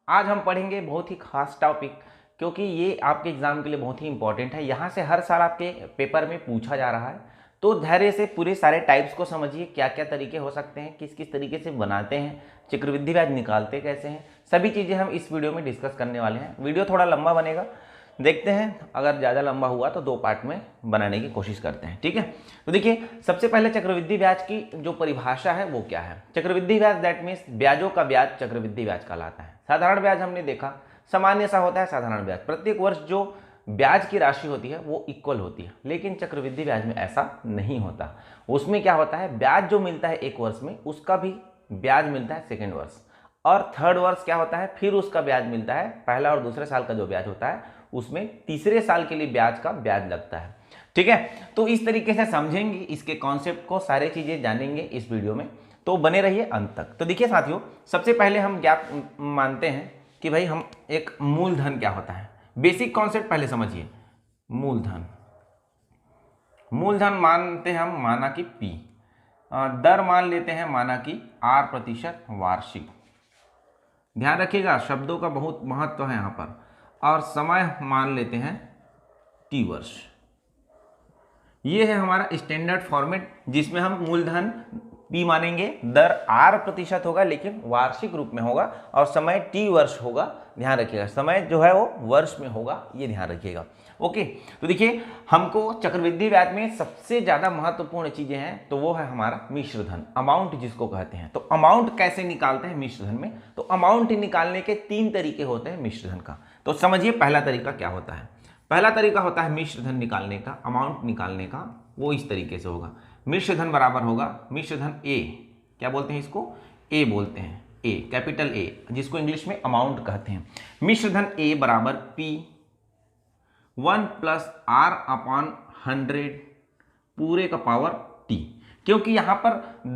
आज हम पढ़ेंगे बहुत ही खास टॉपिक, क्योंकि ये आपके एग्जाम के लिए बहुत ही इंपॉर्टेंट है। यहाँ से हर साल आपके पेपर में पूछा जा रहा है, तो धैर्य से पूरे सारे टाइप्स को समझिए, क्या क्या तरीके हो सकते हैं, किस किस तरीके से बनाते हैं, चक्रवृद्धि ब्याज निकालते कैसे हैं, सभी चीज़ें हम इस वीडियो में डिस्कस करने वाले हैं। वीडियो थोड़ा लंबा बनेगा, देखते हैं, अगर ज़्यादा लंबा हुआ तो 2 पार्ट में बनाने की कोशिश करते हैं, ठीक है। तो देखिए, सबसे पहले चक्रवृद्धि ब्याज की जो परिभाषा है वो क्या है। चक्रवृद्धि ब्याज दैट मीन्स ब्याजों का ब्याज चक्रवृद्धि ब्याज कहलाता है। साधारण ब्याज हमने देखा सामान्य सा होता है। साधारण ब्याज प्रत्येक वर्ष जो ब्याज की राशि होती है वो इक्वल होती है, लेकिन चक्रवृद्धि ब्याज में ऐसा नहीं होता। उसमें क्या होता है, ब्याज जो मिलता है एक वर्ष में उसका भी ब्याज मिलता है सेकेंड वर्ष, और थर्ड वर्ष क्या होता है, फिर उसका ब्याज मिलता है। पहला और दूसरे साल का जो ब्याज होता है उसमें तीसरे साल के लिए ब्याज का ब्याज लगता है, ठीक है। तो इस तरीके से समझेंगे इसके कॉन्सेप्ट को, सारे चीजें जानेंगे इस वीडियो में, तो बने रहिए अंत तक। तो देखिए साथियों, सबसे पहले हम क्या मानते हैं कि भाई हम एक मूलधन क्या होता है, बेसिक कॉन्सेप्ट पहले समझिए। मूलधन, मूलधन मानते हैं हम माना कि P, दर मान लेते हैं माना कि R% वार्षिक। ध्यान रखिएगा शब्दों का बहुत महत्व है यहाँ पर। और समय मान लेते हैं T वर्ष। ये है हमारा स्टैंडर्ड फॉर्मेट, जिसमें हम मूलधन P मानेंगे, दर R% होगा लेकिन वार्षिक रूप में होगा, और समय T वर्ष होगा। ध्यान रखिएगा समय जो है वो वर्ष में होगा, ये ध्यान रखिएगा। ओके, तो देखिए हमको चक्रवृद्धि ब्याज में सबसे ज्यादा महत्वपूर्ण चीजें हैं, तो वो है हमारा मिश्र धन, अमाउंट जिसको कहते हैं। तो अमाउंट कैसे निकालते हैं मिश्र धन में, तो अमाउंट निकालने के 3 तरीके होते हैं मिश्र धन का। तो समझिए पहला तरीका क्या होता है। पहला तरीका होता है मिश्र धन निकालने का, अमाउंट निकालने का, वो इस तरीके से होगा। मिश्र धन बराबर होगा मिश्र धन ए, क्या बोलते हैं इसको, ए बोलते हैं, ए कैपिटल ए, जिसको इंग्लिश में अमाउंट कहते हैं। मिश्र धन ए बराबर P 1 + R/100 पूरे का पावर T, क्योंकि यहां पर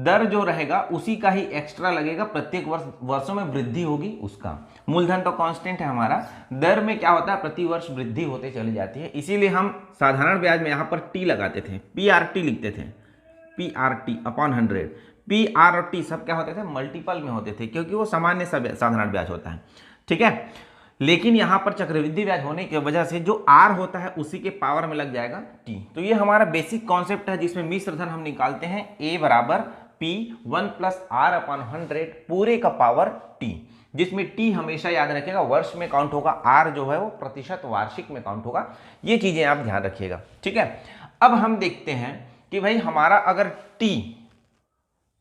दर जो रहेगा उसी का ही एक्स्ट्रा लगेगा, प्रत्येक वर्षों में वृद्धि होगी उसका। मूलधन तो कांस्टेंट है हमारा, दर में क्या होता है प्रति वर्ष वृद्धि होते चली जाती है, इसीलिए हम साधारण ब्याज में यहां पर T लगाते थे, PRT लिखते थे, PRT/100। P R और T सब क्या होते थे, मल्टीपल में होते थे, क्योंकि वो सामान्य साधारण ब्याज होता है, ठीक है। लेकिन यहां पर चक्रवृद्धि ब्याज होने की वजह से जो R होता है उसी के पावर में लग जाएगा T। तो ये हमारा बेसिक कॉन्सेप्ट है, जिसमें मिश्र धन हम निकालते हैं A बराबर P 1 + R/100 पूरे का पावर T, जिसमें T हमेशा याद रखिएगा वर्ष में काउंट होगा, R जो है वो प्रतिशत वार्षिक में काउंट होगा। ये चीजें आप ध्यान रखिएगा, ठीक है। अब हम देखते हैं कि भाई हमारा अगर T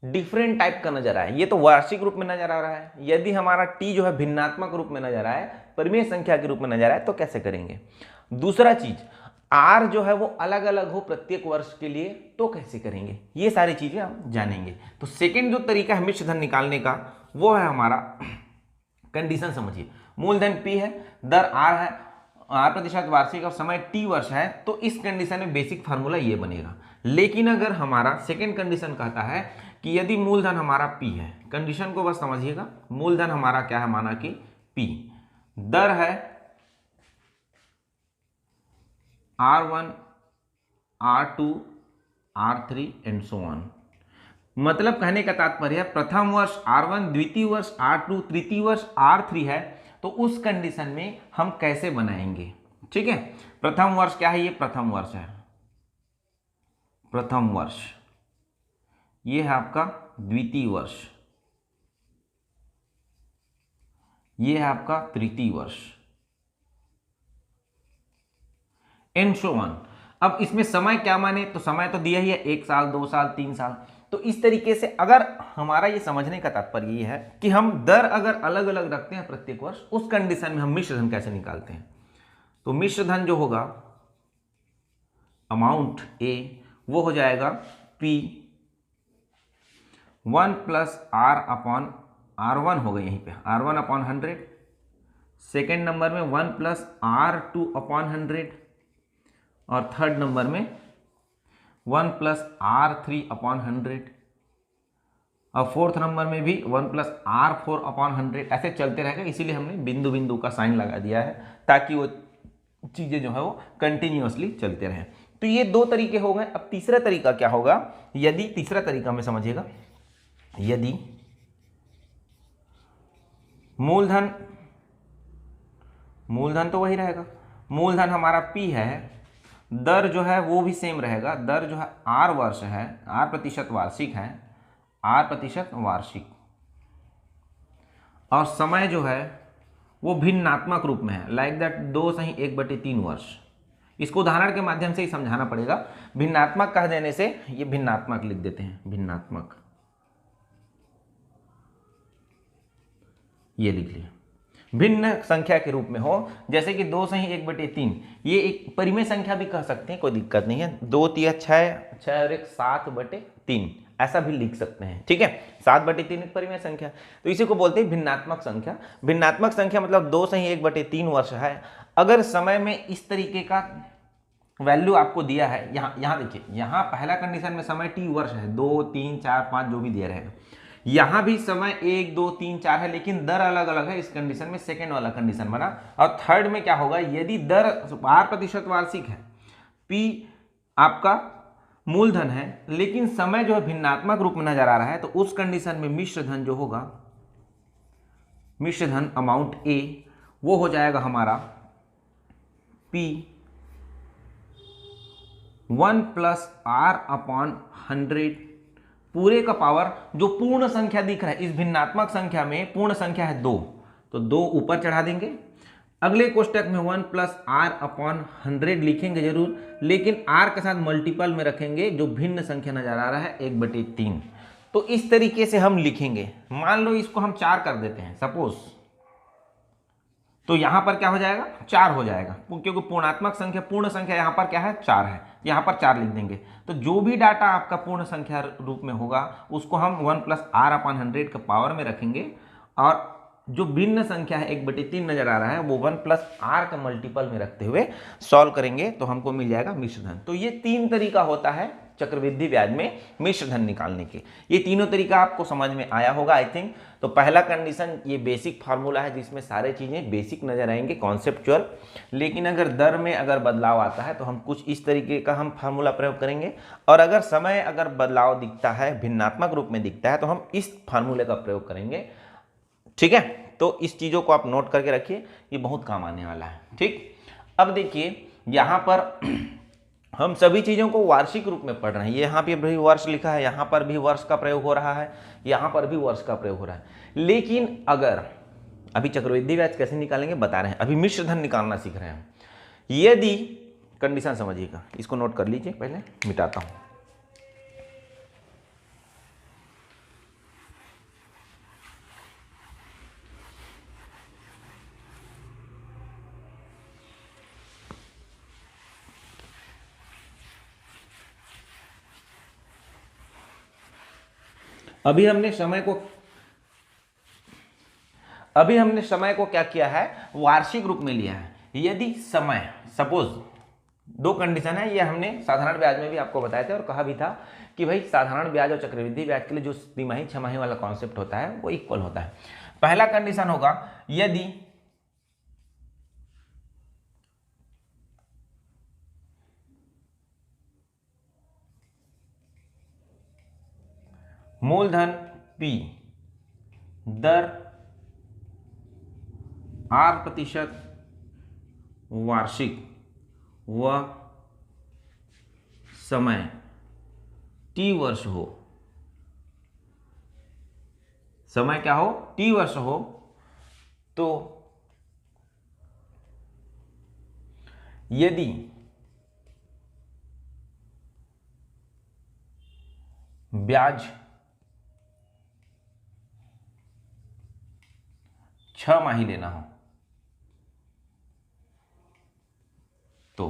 डिफरेंट टाइप का नजर आए, ये तो वार्षिक रूप में नजर आ रहा है, यदि हमारा T जो है भिन्नात्मक रूप में नजर आए, परिमेय संख्या के रूप में नजर आए, तो कैसे करेंगे। दूसरा चीज, R जो है वो अलग अलग हो प्रत्येक वर्ष के लिए, तो कैसे करेंगे, ये सारी चीजें हम जानेंगे। तो सेकेंड जो तरीका है मिश्र धन निकालने का, वो है हमारा कंडीशन समझिए। मूलधन P है, दर R है, R% वार्षिक और समय T वर्ष है, तो इस कंडीशन में बेसिक फार्मूला ये बनेगा। लेकिन अगर हमारा सेकेंड कंडीशन कहता है कि यदि मूलधन हमारा P है, कंडीशन को बस समझिएगा, मूलधन हमारा क्या है माना कि P, दर है R1 R2 R3 and so on. मतलब कहने का तात्पर्य है प्रथम वर्ष R1, द्वितीय वर्ष R2, तृतीय वर्ष R3 है, तो उस कंडीशन में हम कैसे बनाएंगे, ठीक है। प्रथम वर्ष क्या है, ये प्रथम वर्ष है, प्रथम वर्ष, ये है आपका द्वितीय वर्ष, ये है आपका तृतीय वर्ष, एंड सो ऑन। अब इसमें समय क्या माने, तो समय तो दिया ही है 1 साल 2 साल 3 साल। तो इस तरीके से अगर हमारा ये समझने का तात्पर्य ये है कि हम दर अगर अलग अलग रखते हैं प्रत्येक वर्ष, उस कंडीशन में हम मिश्र धन कैसे निकालते हैं। तो मिश्र धन जो होगा अमाउंट A, वो हो जाएगा P 1 + R/R1 होगा, यहीं पे R1/100, सेकेंड नंबर में 1 + R2/100, और थर्ड नंबर में 1 + R3/100, और फोर्थ नंबर में भी 1 + R4/100। ऐसे चलते रहेगा, इसीलिए हमने बिंदु बिंदु का साइन लगा दिया है, ताकि वो चीजें जो है वो कंटिन्यूअसली चलते रहें। तो ये 2 तरीके हो गए। अब तीसरा तरीका क्या होगा, यदि तीसरा तरीका में समझिएगा, यदि मूलधन मूलधन तो वही रहेगा, मूलधन हमारा P है, दर जो है वो भी सेम रहेगा, दर जो है R वर्ष है, R प्रतिशत वार्षिक है, R प्रतिशत वार्षिक, और समय जो है वो भिन्नात्मक रूप में है, लाइक दैट 2/1/3 वर्ष। इसको उदाहरण के माध्यम से ही समझाना पड़ेगा। भिन्नात्मक कह देने से ये भिन्नात्मक लिख देते हैं, भिन्नात्मक, ये लिख लिया। भिन्न संख्या के रूप में हो, जैसे कि 2/1/3, ये एक परिमेय संख्या भी कह सकते हैं, कोई दिक्कत नहीं है। 2 तिया 6, 6 और 1 7/3, ऐसा भी लिख सकते हैं, ठीक है। 7/3 एक परिमेय संख्या, तो इसी को बोलते हैं भिन्नात्मक संख्या। भिन्नात्मक संख्या मतलब 2/1/3 वर्ष है। अगर समय में इस तरीके का वैल्यू आपको दिया है, यहाँ देखिए, यहाँ पहला कंडीशन में समय T वर्ष है, 2 3 4 5 जो भी दिया रहेगा। यहाँ भी समय 1 2 3 4 है, लेकिन दर अलग अलग है। इस कंडीशन में सेकेंड वाला कंडीशन बना। और थर्ड में क्या होगा, यदि दर R प्रतिशत वार्षिक है, P आपका मूलधन है, लेकिन समय जो है भिन्नात्मक रूप में नजर आ रहा है, तो उस कंडीशन में मिश्र धन जो होगा, मिश्र धन अमाउंट A, वो हो जाएगा हमारा P 1 + R/100 पूरे का पावर, जो पूर्ण संख्या दिख रहा है इस भिन्नात्मक संख्या में, पूर्ण संख्या है 2, तो 2 ऊपर चढ़ा देंगे। अगले कोष्टक में 1 + R/100 लिखेंगे जरूर, लेकिन R के साथ मल्टीपल में रखेंगे, जो भिन्न संख्या नजर आ रहा है 1/3। तो इस तरीके से हम लिखेंगे। मान लो इसको हम 4 कर देते हैं सपोज, तो यहां पर क्या हो जाएगा, 4 हो जाएगा, क्योंकि पूर्णात्मक संख्या, पूर्ण संख्या यहां पर क्या है, 4 है, यहां पर 4 लिख देंगे। तो जो भी डाटा आपका पूर्ण संख्या रूप में होगा, उसको हम 1 + R/100 का पावर में रखेंगे, और जो भिन्न संख्या है 1/3 नजर आ रहा है, वो 1 + R का मल्टीपल में रखते हुए सॉल्व करेंगे, तो हमको मिल जाएगा मिश्र धन। तो ये 3 तरीका होता है चक्रवृद्धि ब्याज में मिश्र धन निकालने के। ये तीनों तरीका आपको समझ में आया होगा आई थिंक। तो पहला कंडीशन ये बेसिक फार्मूला है, जिसमें सारे चीजें बेसिक नजर आएंगे, कॉन्सेप्चुअल। लेकिन अगर दर में अगर बदलाव आता है, तो हम कुछ इस तरीके का हम फार्मूला प्रयोग करेंगे, और अगर समय अगर बदलाव दिखता है, भिन्नात्मक रूप में दिखता है, तो हम इस फार्मूले का प्रयोग करेंगे, ठीक है। तो इस चीजों को आप नोट करके रखिए, ये बहुत काम आने वाला है, ठीक। अब देखिए यहां पर हम सभी चीजों को वार्षिक रूप में पढ़ रहे हैं। यहाँ पे भी वर्ष लिखा है, यहाँ पर भी वर्ष का प्रयोग हो रहा है, यहाँ पर भी वर्ष का प्रयोग हो रहा है। लेकिन अगर अभी चक्रवृद्धि ब्याज कैसे निकालेंगे बता रहे हैं, अभी मिश्र धन निकालना सीख रहे हैं। यदि कंडीशन समझिएगा, इसको नोट कर लीजिए, पहले मिटाता हूं। अभी हमने समय को क्या किया है, वार्षिक रूप में लिया है। यदि समय सपोज 2 कंडीशन है, ये हमने साधारण ब्याज में भी आपको बताए थे और कहा भी था कि भाई साधारण ब्याज और चक्रवृद्धि ब्याज के लिए जो तिमाही छमाही वाला कॉन्सेप्ट होता है वो इक्वल होता है। पहला कंडीशन होगा, यदि मूलधन P दर R प्रतिशत वार्षिक व समय T वर्ष हो, समय क्या हो, T वर्ष हो, तो यदि ब्याज 6 लेना हो, तो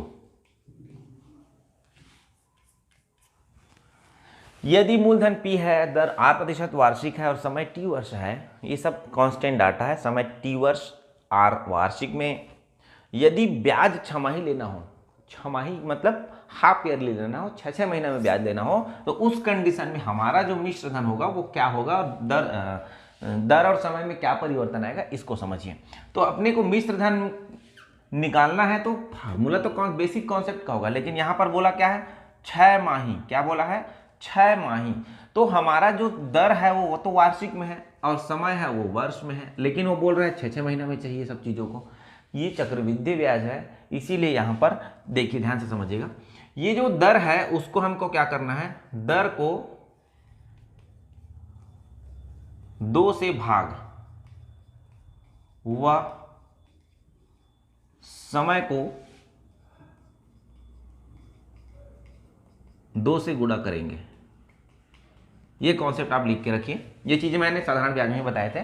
यदि मूलधन P है, दर R प्रतिशत वार्षिक है और समय T वर्ष है, ये सब कांस्टेंट डाटा है, समय T वर्ष, R वार्षिक में, यदि ब्याज 6 लेना हो, 6 मतलब हाफ ईयरली लेना हो, 6 महीने में ब्याज लेना हो, तो उस कंडीशन में हमारा जो मिश्र धन होगा वो क्या होगा, और दर और समय में क्या परिवर्तन आएगा, इसको समझिए। तो अपने को मिश्र धन निकालना है, तो फार्मूला तो बेसिक कॉन्सेप्ट का होगा, लेकिन यहां पर बोला क्या है, 6 माही, क्या बोला है, 6 माही। तो हमारा जो दर है वो तो वार्षिक में है और समय है वो वर्ष में है, लेकिन वो बोल रहे हैं 6 महीने में चाहिए सब चीजों को। ये चक्रवृद्धि ब्याज है, इसीलिए यहाँ पर देखिए ध्यान से समझिएगा, ये जो दर है उसको हमको क्या करना है, दर को 2 से भाग व समय को 2 से गुणा करेंगे। ये कॉन्सेप्ट आप लिख के रखिए। ये चीजें मैंने साधारण ब्याज में बताए थे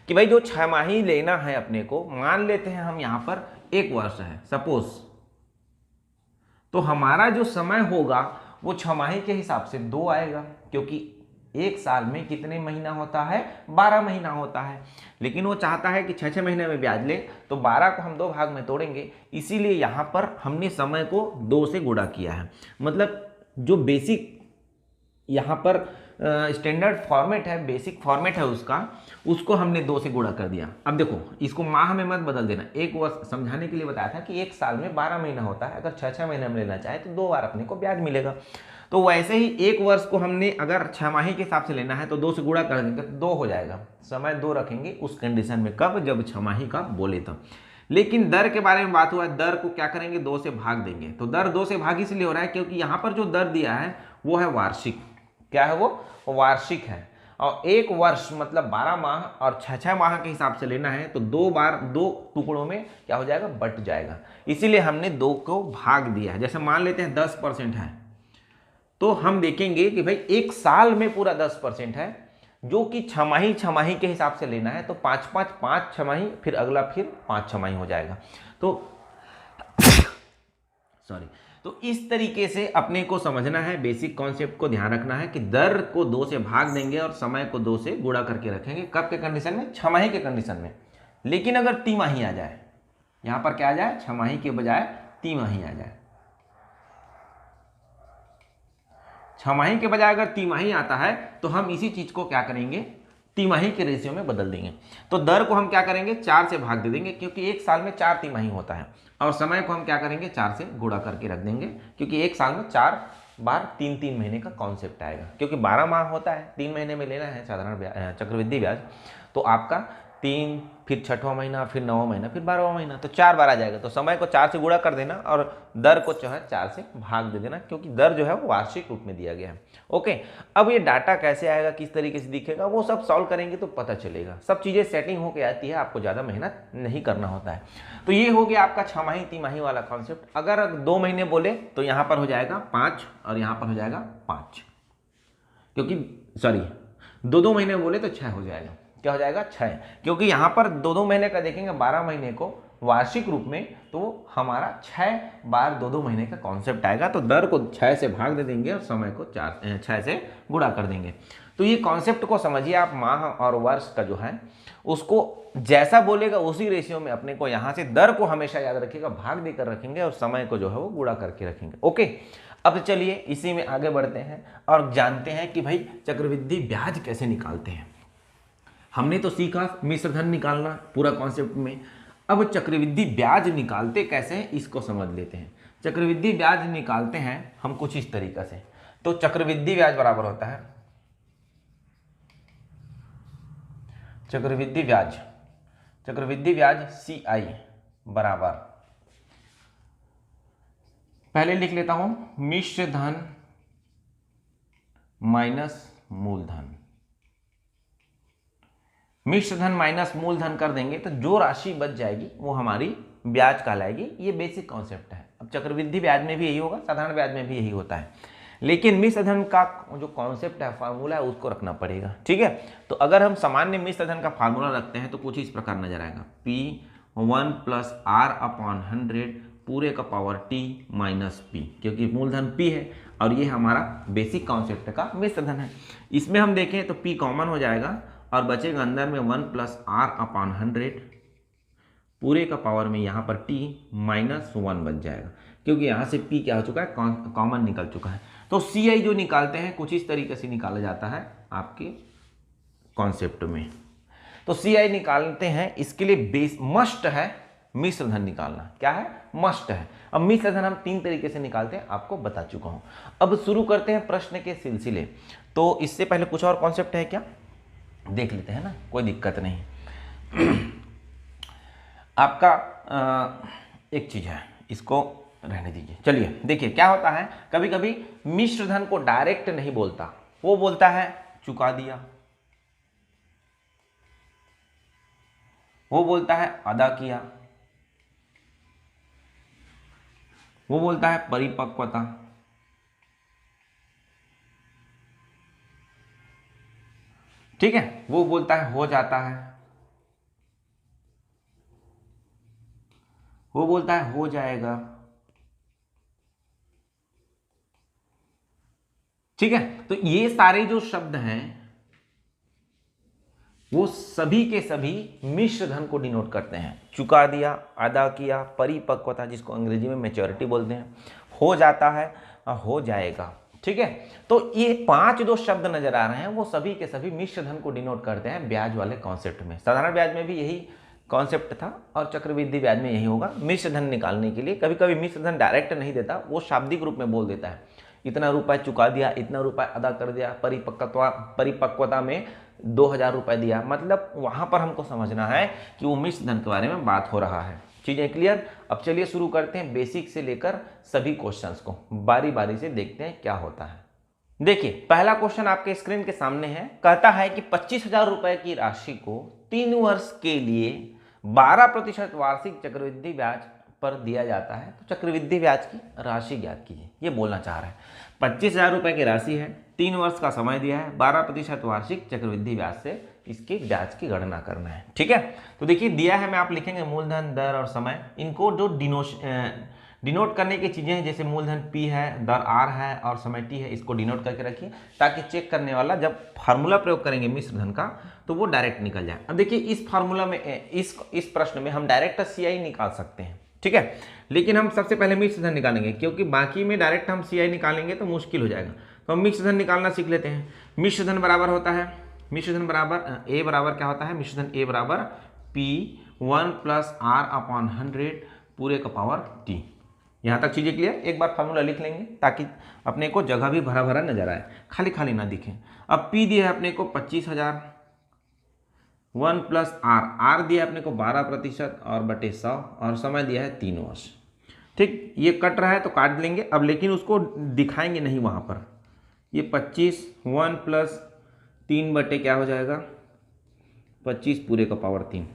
कि भाई जो 6 माही लेना है अपने को, मान लेते हैं हम यहां पर 1 वर्ष है सपोज, तो हमारा जो समय होगा वो 6 माही के हिसाब से 2 आएगा, क्योंकि एक साल में कितने महीना होता है, 12 महीना होता है। लेकिन वो चाहता है कि 6-6 महीने में ब्याज ले, तो 12 को हम 2 भाग में तोड़ेंगे, इसीलिए यहाँ पर हमने समय को 2 से गुणा किया है। मतलब जो बेसिक यहाँ पर स्टैंडर्ड फॉर्मेट है, बेसिक फॉर्मेट है उसको हमने 2 से गुणा कर दिया। अब देखो इसको माह में मत बदल देना, 1 वर्ष समझाने के लिए बताया था कि एक साल में 12 महीना होता है, अगर 6-6 महीने में लेना चाहे तो 2 बार अपने को ब्याज मिलेगा। तो वैसे ही 1 वर्ष को हमने अगर 6 माही के हिसाब से लेना है तो 2 से गुणा कर देंगे तो 2 हो जाएगा, समय 2 रखेंगे उस कंडीशन में, कब, जब 6 माही का बोले तब। लेकिन दर के बारे में बात हुआ, दर को क्या करेंगे, 2 से भाग देंगे। तो दर 2 से भाग इसलिए हो रहा है क्योंकि यहाँ पर जो दर दिया है वो है वार्षिक। क्या है वो वार्षिक है, और 1 वर्ष मतलब 12 माह और 6-6 माह के हिसाब से लेना है तो 2 बार 2 टुकड़ों में क्या हो जाएगा, बट जाएगा, इसीलिए हमने 2 को भाग दिया है। जैसे मान लेते हैं 10% है, तो हम देखेंगे कि भाई एक साल में पूरा 10% है, जो कि 6 माही के हिसाब से लेना है तो 5 छमाही, फिर अगला फिर 5 छमाही हो जाएगा। तो सॉरी, तो इस तरीके से अपने को समझना है, बेसिक कॉन्सेप्ट को ध्यान रखना है कि दर को 2 से भाग देंगे और समय को 2 से गुणा करके रखेंगे। कब के कंडीशन में, 6 माही के कंडीशन में। लेकिन अगर तिमाही आ जाए, यहां पर क्या आ जाए, 6 माही के बजाय तिमाही आ जाए, 6 माही के बजाय अगर तिमाही आता है तो हम इसी चीज को क्या करेंगे, तिमाही के रेशियो में बदल देंगे। तो दर को हम क्या करेंगे, 4 से भाग दे देंगे, क्योंकि एक साल में 4 तिमाही होता है, और समय को हम क्या करेंगे, 4 से गुणा करके रख देंगे, क्योंकि एक साल में 4 बार 3-3 महीने का कॉन्सेप्ट आएगा। क्योंकि 12 माह होता है, 3 महीने में लेना है साधारण चक्रवृद्धि ब्याज, तो आपका 3, फिर 6वां महीना, फिर 9वां महीना, फिर 12वां महीना, तो 4 बार आ जाएगा। तो समय को 4 से गुणा कर देना और दर को जो है 4 से भाग दे देना, क्योंकि दर जो है वो वार्षिक रूप में दिया गया है। ओके, अब ये डाटा कैसे आएगा, किस तरीके से दिखेगा, वो सब सॉल्व करेंगे तो पता चलेगा। सब चीज़ें सेटिंग होके आती है, आपको ज़्यादा मेहनत नहीं करना होता है। तो ये हो गया आपका 6 माही तिमाही वाला कॉन्सेप्ट। अगर 2 महीने बोले तो यहाँ पर हो जाएगा 5 और यहाँ पर हो जाएगा 5, क्योंकि सॉरी 2-2 महीने बोले तो 6 हो जाएगा। क्या हो जाएगा, 6, क्योंकि यहाँ पर 2-2 महीने का देखेंगे, 12 महीने को वार्षिक रूप में, तो हमारा 6 बार 2-2 महीने का कॉन्सेप्ट आएगा। तो दर को 6 से भाग दे देंगे और समय को 6 से गुणा कर देंगे। तो ये कॉन्सेप्ट को समझिए आप, माह और वर्ष का जो है उसको जैसा बोलेगा उसी रेशियो में अपने को यहाँ से दर को हमेशा याद रखिएगा, भाग देकर रखेंगे और समय को जो है वो गुणा करके रखेंगे। ओके, अब चलिए इसी में आगे बढ़ते हैं और जानते हैं कि भाई चक्रवृद्धि ब्याज कैसे निकालते हैं। हमने तो सीखा मिश्र धन निकालना पूरा कॉन्सेप्ट में, अब चक्रवृद्धि ब्याज निकालते कैसे हैं इसको समझ लेते हैं। चक्रवृद्धि ब्याज निकालते हैं हम कुछ इस तरीके से। तो चक्रवृद्धि ब्याज बराबर होता है, चक्रवृद्धि ब्याज CI बराबर, पहले लिख लेता हूं, मिश्र धन माइनस मूलधन। मिश्र धन माइनस मूलधन कर देंगे तो जो राशि बच जाएगी वो हमारी ब्याज कहलाएगी। ये बेसिक कॉन्सेप्ट है। अब चक्रवृद्धि ब्याज में भी यही होगा, साधारण ब्याज में भी यही होता है, लेकिन मिश्र धन का जो कॉन्सेप्ट है, फार्मूला है, उसको रखना पड़ेगा। ठीक है, तो अगर हम सामान्य मिश्र धन का फार्मूला रखते हैं तो कुछ इस प्रकार नजर आएगा, P1 + R/100 पूरे का पावर T - P, क्योंकि मूलधन P है और ये हमारा बेसिक कॉन्सेप्ट का मिश्र धन है। इसमें हम देखें तो P कॉमन हो जाएगा और बचेगा अंदर में 1 + R/100 पूरे का पावर में यहाँ पर T - 1 बच जाएगा, क्योंकि यहाँ से P क्या हो चुका है, कॉमन निकल चुका है। तो CI जो निकालते हैं कुछ इस तरीके से निकाला जाता है आपके कॉन्सेप्ट में। तो CI निकालते हैं, इसके लिए बेस मस्ट है मिश्र धन निकालना। क्या है, मस्ट है। अब मिश्र धन हम 3 तरीके से निकालते हैं, आपको बता चुका हूं। अब शुरू करते हैं प्रश्न के सिलसिले। तो इससे पहले कुछ और कॉन्सेप्ट है क्या, देख लेते हैं ना, कोई दिक्कत नहीं। आपका एक चीज है, इसको रहने दीजिए। चलिए देखिए क्या होता है, कभी कभी मिश्र धन को डायरेक्ट नहीं बोलता, वो बोलता है चुका दिया, वो बोलता है अदा किया, वो बोलता है परिपक्वता, ठीक है, वो बोलता है हो जाता है, वो बोलता है हो जाएगा, ठीक है। तो ये सारे जो शब्द हैं वो सभी के सभी मिश्र धन को डिनोट करते हैं। चुका दिया, अदा किया, परिपक्वता जिसको अंग्रेजी में मैच्योरिटी बोलते हैं, हो जाता है, हो जाएगा, ठीक है। तो ये 5 जो शब्द नजर आ रहे हैं वो सभी के सभी मिश्र धन को डिनोट करते हैं ब्याज वाले कॉन्सेप्ट में। साधारण ब्याज में भी यही कॉन्सेप्ट था और चक्रवृद्धि ब्याज में यही होगा। मिश्र धन निकालने के लिए कभी कभी मिश्र धन डायरेक्ट नहीं देता, वो शाब्दिक रूप में बोल देता है, इतना रुपए चुका दिया, इतना रुपए अदा कर दिया, परिपक्वता में 2000 रुपए दिया, मतलब वहां पर हमको समझना है कि वो मिश्र धन के बारे में बात हो रहा है। चीजें क्लियर? अब चलिए शुरू करते हैं बेसिक से लेकर सभी क्वेश्चंस को, बारी बारी से देखते हैं क्या होता है। देखिए पहला क्वेश्चन आपके स्क्रीन के सामने है, कहता है कि 25,000 रुपए की राशि को 3 वर्ष के लिए 12% वार्षिक चक्रवृद्धि ब्याज पर दिया जाता है, तो चक्रवृद्धि ब्याज की राशि ज्ञात कीजिए। ये बोलना चाह रहा है 25,000 रुपए की राशि है, 3 वर्ष का समय दिया है, 12% वार्षिक चक्रवृद्धि ब्याज से इसकी ब्याज की गणना करना है, ठीक है। तो देखिए दिया है, मैं आप लिखेंगे मूलधन, दर और समय, इनको जो डिनोट करने की चीजें हैं, जैसे मूलधन P है, दर R है और समय T है, इसको डिनोट करके रखिए ताकि चेक करने वाला जब फार्मूला प्रयोग करेंगे मिश्र धन का तो वो डायरेक्ट निकल जाए। अब देखिए इस फार्मूला में इस प्रश्न में हम डायरेक्ट CI निकाल सकते हैं, ठीक है, लेकिन हम सबसे पहले मिश्र धन निकालेंगे क्योंकि बाकी में डायरेक्ट हम CI निकालेंगे तो मुश्किल हो जाएगा। तो हम मिश्र धन निकालना सीख लेते हैं। मिश्र धन बराबर होता है, मिश्र धन बराबर A बराबर क्या होता है, मिश्र धन A बराबर P1 + R/100 पूरे का पावर T। यहाँ तक चीजें क्लियर? एक बार फार्मूला लिख लेंगे ताकि अपने को जगह भी भरा भरा नजर आए, खाली खाली ना दिखे। अब P दिया है अपने को 25,000, 1 + R दिया है अपने को 12% और बटे 100 और समय दिया है 3 वर्ष, ठीक। ये कट रहा है तो काट लेंगे अब, लेकिन उसको दिखाएंगे नहीं वहाँ पर। ये 25 1 + 3 बटे क्या हो जाएगा 25 पूरे का पावर 3,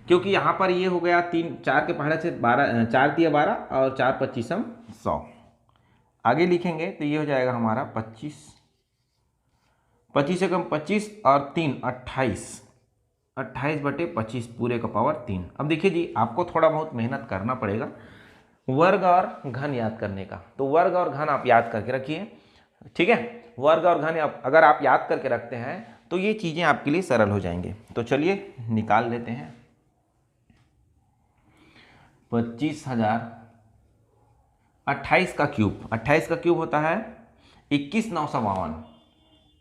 क्योंकि यहाँ पर ये हो गया 3 4 के पहाड़े से 12, 4 दिया 12 और 4 25 100, आगे लिखेंगे तो ये हो जाएगा हमारा 25, 25 से कम 25 और 3 28, 28 बटे 25 पूरे का पावर 3। अब देखिए जी आपको थोड़ा बहुत मेहनत करना पड़ेगा वर्ग और घन याद करने का, तो वर्ग और घन आप याद करके रखिए, ठीक है। वर्ग और घन अगर आप याद करके रखते हैं तो ये चीजें आपके लिए सरल हो जाएंगे। तो चलिए निकाल लेते हैं। 25,000 28 का क्यूब, 28 का क्यूब होता है 21,952,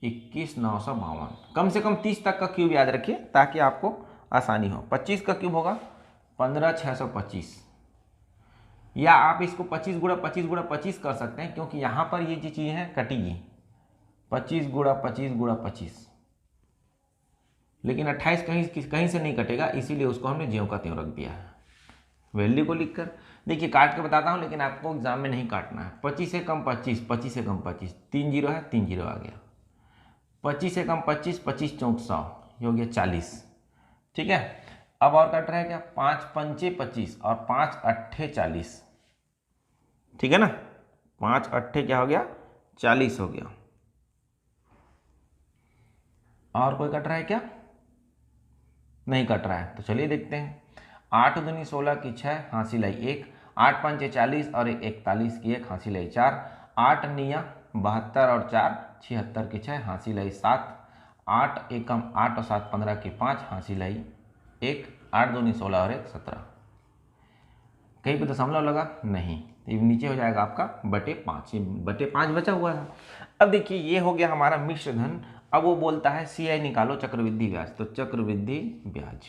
21,952। कम से कम 30 तक का क्यूब याद रखिए ताकि आपको आसानी हो। 25 का क्यूब होगा 15,625, या आप इसको 25 गुणा 25 गुणा 25 कर सकते हैं क्योंकि यहाँ पर ये जो चीज़ है कटेगी 25 गुणा 25 गुणा 25, लेकिन 28 कहीं से नहीं कटेगा, इसीलिए उसको हमने ज्यों का त्यों रख दिया है वैल्यू को लिखकर। देखिए काट के बताता हूँ लेकिन आपको एग्जाम में नहीं काटना है। 25 से कम 25, 25 से कम 25, 3 जीरो है 3 जीरो आ गया, 25 से कम 25, 25 चौक 100, ये हो गया 40, ठीक है। अब और कट रहा है क्या 5 पंचे 25 और 5 अट्ठे 40, ठीक है ना, 5 अट्ठे क्या हो गया 40 हो गया। और कोई कट रहा है क्या? नहीं कट रहा है, तो चलिए देखते हैं। 8 दूनी 16 की 6 हासिल आई 1, 8 पंचे 40 और 41 की 1 हासिल आई 4, 8 निया 72 और 4 76 की 6 हासिल आई 7, 8 एकम 8 और 7 15 की 5 हासिल आई 1, 8 दूनी 16 और 1 17। कहीं पे दशमलव लगा नहीं, ये नीचे हो जाएगा आपका बटे 5, ये बटे 5 बचा हुआ है। अब देखिए ये हो गया हमारा मिश्र धन। अब वो बोलता है CI निकालो चक्रवृद्धि ब्याज, तो चक्रवृद्धि ब्याज,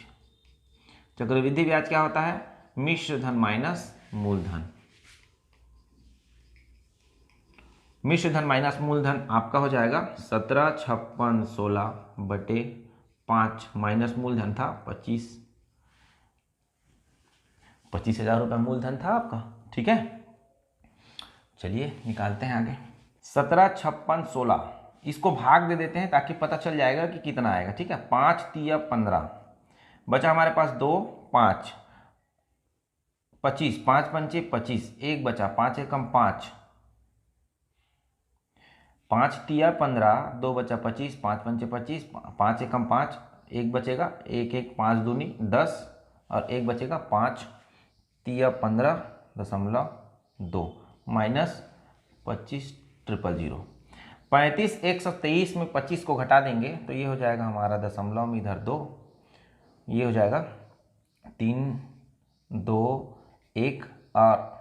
चक्रवृद्धि ब्याज क्या होता है मिश्र धन माइनस मूलधन, मिश्र धन माइनस मूलधन आपका हो जाएगा 17 56 16 बटे 5 माइनस मूलधन था 25, 25,000 रुपये मूलधन था आपका। ठीक है, चलिए निकालते हैं आगे। 17, 56, 16 इसको भाग दे देते हैं ताकि पता चल जाएगा कि कितना आएगा। ठीक है, 5 तिया 15 बचा हमारे पास 2, 5, 25, 5 पंचे 25, एक बचा, 5 एकम 5, 5 तिया 15, 2 बचा 25, 5 पंचे 25, 5 एकम 5, एक बचेगा, 1 1 5 दूनी 10 और एक बचेगा 5 तिया 15.2 माइनस 25,000। 35 123 में 25 को घटा देंगे तो ये हो जाएगा हमारा दशमलव में इधर 2, ये हो जाएगा 3 2 1 और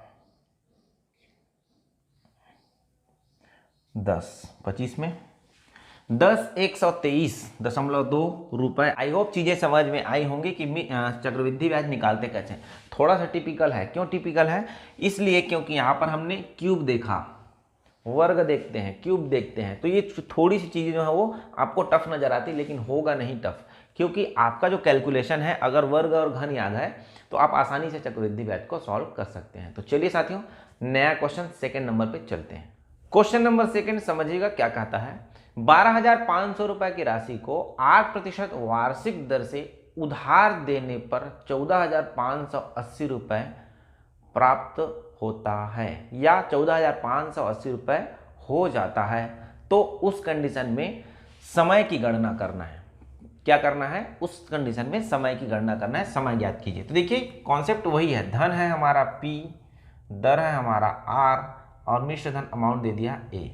10, 25 में 10 123.2 रुपये। आई होप चीज़ें समझ में आई होंगी कि चक्रवृद्धि ब्याज निकालते कैसे हैं। थोड़ा सा टिपिकल है। क्यों टिपिकल है? इसलिए क्योंकि यहाँ पर हमने क्यूब देखा, वर्ग देखते हैं, क्यूब देखते हैं, तो ये थोड़ी सी चीज़ें जो है वो आपको टफ नज़र आती, लेकिन होगा नहीं टफ, क्योंकि आपका जो कैलकुलेशन है अगर वर्ग और घन याद है तो आप आसानी से चक्रवृद्धि ब्याज को सॉल्व कर सकते हैं। तो चलिए साथियों, नया क्वेश्चन सेकेंड नंबर पे चलते हैं। क्वेश्चन नंबर सेकेंड समझिएगा क्या कहता है। 12,500 रुपए की राशि को 8% वार्षिक दर से उधार देने पर 14,580 रुपए प्राप्त होता है या 14,580 रुपए हो जाता है, तो उस कंडीशन में समय की गणना करना है। क्या करना है? उस कंडीशन में समय की गणना करना है, समय ज्ञात कीजिए। तो देखिए कॉन्सेप्ट वही है, धन है हमारा P, दर है हमारा R और मिश्र धन अमाउंट दे दिया A।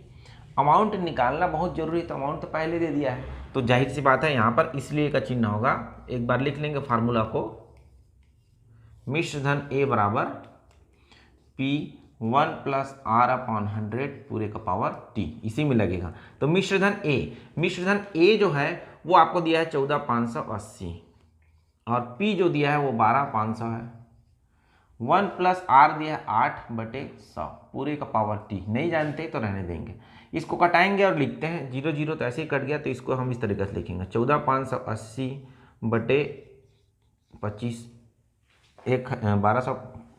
अमाउंट निकालना बहुत जरूरी, तो अमाउंट तो पहले दे दिया है, तो जाहिर सी बात है यहाँ पर इसलिए का चिन्ह होगा। एक बार लिख लेंगे फार्मूला को, मिश्र धन A बराबर P1 + R/100 पूरे का पावर T, इसी में लगेगा। तो मिश्र धन A जो है वो आपको दिया है 14,580 और P जो दिया है वो 12,500 है। 1 + R दिया है 8/100 पूरे का पावर T। नहीं जानते तो रहने देंगे, इसको कटाएंगे और लिखते हैं 0 0 तो ऐसे ही कट गया, तो इसको हम इस तरीके से लिखेंगे 14,580/25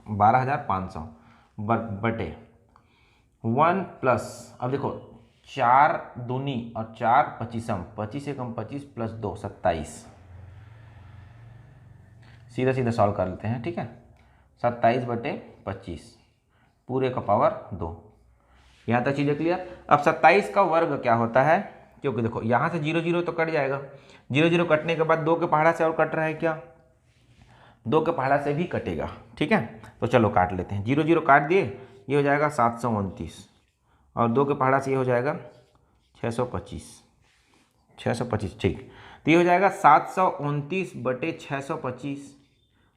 12,500 बटे 1 + अब देखो 4 दूनी और 4 पच्चीसम, 25 एकम 25 + 2 27, सीधा सीधा सॉल्व कर लेते हैं। ठीक है, 27/25 पूरे का पावर 2। यहाँ तक चीज़ें क्लियर। अब 27 का वर्ग क्या होता है, क्योंकि देखो यहाँ से 0 0 तो कट जाएगा, 0 0 कटने के बाद 2 के पहाड़ा से और कट रहा है क्या, 2 के पहाड़ा से भी कटेगा। ठीक है, तो चलो काट लेते हैं। 0 0 काट दिए, ये हो जाएगा 729 और 2 के पहाड़ा से ये हो जाएगा 625। ठीक, तो ये हो जाएगा 729/625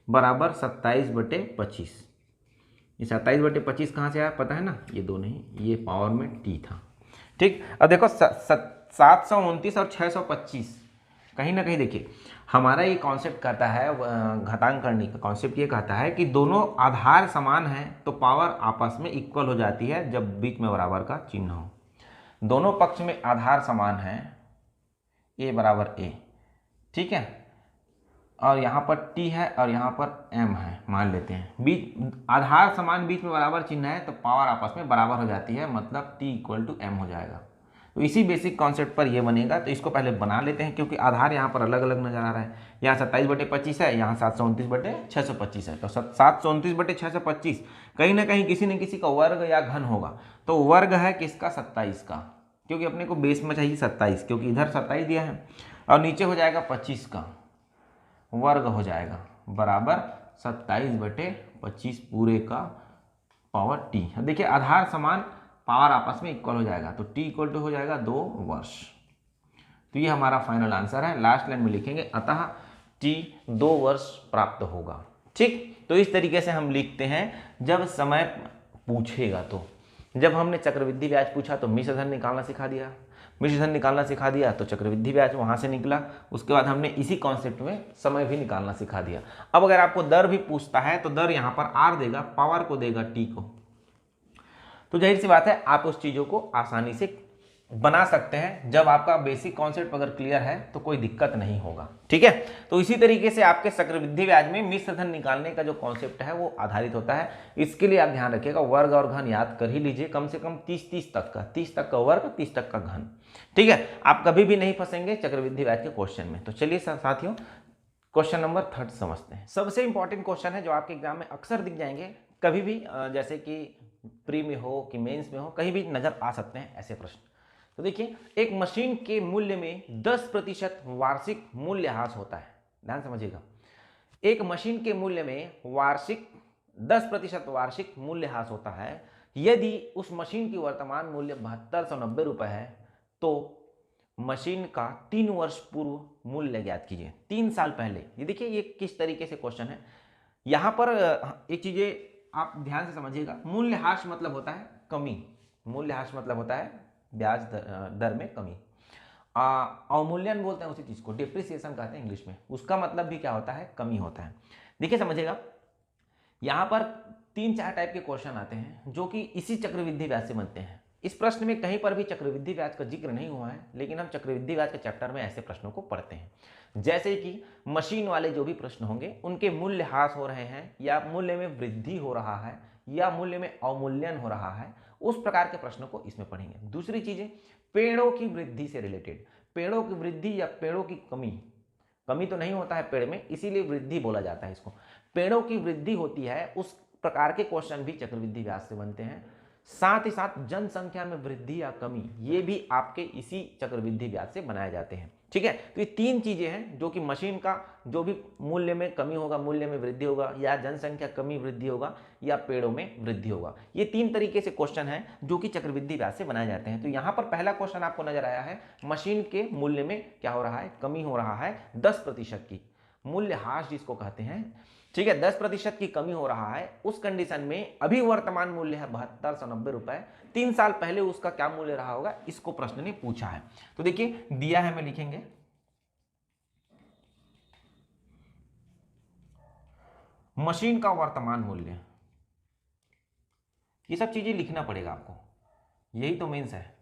बराबर 27/25। ये 27/25 कहाँ से आया पता है ना, ये दो नहीं, ये पावर में T था। ठीक, अब देखो 729 और 625 कहीं ना कहीं देखिए हमारा ये कॉन्सेप्ट कहता है, घातांक करने का कॉन्सेप्ट ये कहता है कि दोनों आधार समान हैं तो पावर आपस में इक्वल हो जाती है जब बीच में बराबर का चिन्ह हो। दोनों पक्ष में आधार समान है, A बराबर A। ठीक है, और यहाँ पर T है और यहाँ पर M है, मान लेते हैं बीच आधार समान, बीच में बराबर चिन्ह है तो पावर आपस में बराबर हो जाती है, मतलब T = M हो जाएगा। तो इसी बेसिक कॉन्सेप्ट पर ये बनेगा। तो इसको पहले बना लेते हैं क्योंकि आधार यहाँ पर अलग अलग नजर आ रहा है। यहाँ 27/25 है, यहाँ 729/625 है। तो 729/625 कहीं ना कहीं किसी न किसी का वर्ग या घन होगा। तो वर्ग है किसका? 27 का, क्योंकि अपने को बेस में चाहिए 27, क्योंकि इधर 27 दिया है और नीचे हो जाएगा 25 का वर्ग हो जाएगा बराबर 27/25 पूरे का पावर T। देखिए आधार समान, पावर आपस में इक्वल हो जाएगा, तो T = हो जाएगा 2 वर्ष। तो ये हमारा फाइनल आंसर है। लास्ट लाइन में लिखेंगे अतः T 2 वर्ष प्राप्त होगा। ठीक, तो इस तरीके से हम लिखते हैं जब समय पूछेगा। तो जब हमने चक्रवृद्धि ब्याज पूछा तो मिश्र धन निकालना सिखा दिया, मिश्र धन निकालना सिखा दिया तो चक्रवृद्धि ब्याज वहां से निकला। उसके बाद हमने इसी कॉन्सेप्ट में समय भी निकालना सिखा दिया। अब अगर आपको दर भी पूछता है तो दर यहाँ पर R देगा, पावर को देगा T को, तो जाहिर सी बात है आप उस चीज़ों को आसानी से बना सकते हैं। जब आपका बेसिक कॉन्सेप्ट अगर क्लियर है तो कोई दिक्कत नहीं होगा, ठीक है। तो इसी तरीके से आपके चक्रवृद्धि ब्याज में मिश्र धन निकालने का जो कॉन्सेप्ट है वो आधारित होता है। इसके लिए आप ध्यान रखिएगा, वर्ग और घन याद कर ही लीजिए, कम से कम 30 तक का, 30 तक का वर्ग, 30 तक का घन, ठीक है। आप कभी भी नहीं फंसेंगे चक्रवृद्धि ब्याज के क्वेश्चन में। तो चलिए साथियों, क्वेश्चन नंबर 3 समझते हैं। सबसे इंपॉर्टेंट क्वेश्चन है जो आपके एग्जाम में अक्सर दिख जाएंगे, कभी भी जैसे कि प्री में हो कि मेंस में हो, कहीं भी नजर आ सकते हैं ऐसे प्रश्न। तो देखिए, एक मशीन के मूल्य में 10% वार्षिक मूल्यह्रास होता है। ध्यान समझिएगा, एक मशीन के मूल्य में वार्षिक 10% वार्षिक मूल्यह्रास होता है। यदि उस मशीन की वर्तमान मूल्य 7290 रुपये है तो मशीन का 3 वर्ष पूर्व मूल्य ज्ञात कीजिए। 3 साल पहले, ये देखिए ये किस तरीके से क्वेश्चन है। यहां पर एक चीजें आप ध्यान से समझिएगा, मूल्यह्रास मतलब होता है कमी, मूल्यह्रास मतलब होता है ब्याज दर में कमी। अवमूल्यन बोलते हैं उसी चीज को, डिप्रिसिएशन कहते हैं इंग्लिश में, उसका मतलब भी क्या होता है, कमी होता है। देखिए समझिएगा, यहां पर 3-4 टाइप के क्वेश्चन आते हैं जो कि इसी चक्रवृद्धि ब्याज से बनते हैं। इस प्रश्न में कहीं पर भी चक्रवृद्धि ब्याज का जिक्र नहीं हुआ है, लेकिन हम चक्रवृद्धि ब्याज के चैप्टर में ऐसे प्रश्नों को पढ़ते हैं। जैसे कि मशीन वाले जो भी प्रश्न होंगे उनके मूल्य ह्रास हो रहे हैं या मूल्य में वृद्धि हो रहा है या मूल्य में अवमूल्यन हो रहा है, उस प्रकार के प्रश्नों को इसमें पढ़ेंगे। दूसरी चीजें, पेड़ों की वृद्धि से रिलेटेड, पेड़ों की वृद्धि या पेड़ों की कमी, कमी तो नहीं होता है पेड़ में, इसीलिए वृद्धि बोला जाता है इसको, पेड़ों की वृद्धि होती है, उस प्रकार के क्वेश्चन भी चक्रवृद्धि ब्याज से बनते हैं। साथ ही साथ जनसंख्या में वृद्धि या कमी, ये भी आपके इसी चक्रवृद्धि ब्याज से बनाए जाते हैं, ठीक है। तो ये 3 चीजें हैं जो कि मशीन का जो भी मूल्य में कमी होगा, मूल्य में वृद्धि होगा, या जनसंख्या कमी वृद्धि होगा, या पेड़ों में वृद्धि होगा। ये 3 तरीके से क्वेश्चन हैं जो कि चक्रवृद्धि ब्याज से बनाए जाते हैं। तो यहां पर पहला क्वेश्चन आपको नजर आया है, मशीन के मूल्य में क्या हो रहा है, कमी हो रहा है 10% की, मूल्यह्रास जिसको कहते हैं, ठीक है। 10% की कमी हो रहा है, उस कंडीशन में अभी वर्तमान मूल्य है 7290 रुपए, 3 साल पहले उसका क्या मूल्य रहा होगा, इसको प्रश्न ने पूछा है। तो देखिए दिया है, मैं लिखेंगे मशीन का वर्तमान मूल्य, ये सब चीजें लिखना पड़ेगा आपको, यही तो मेंस है।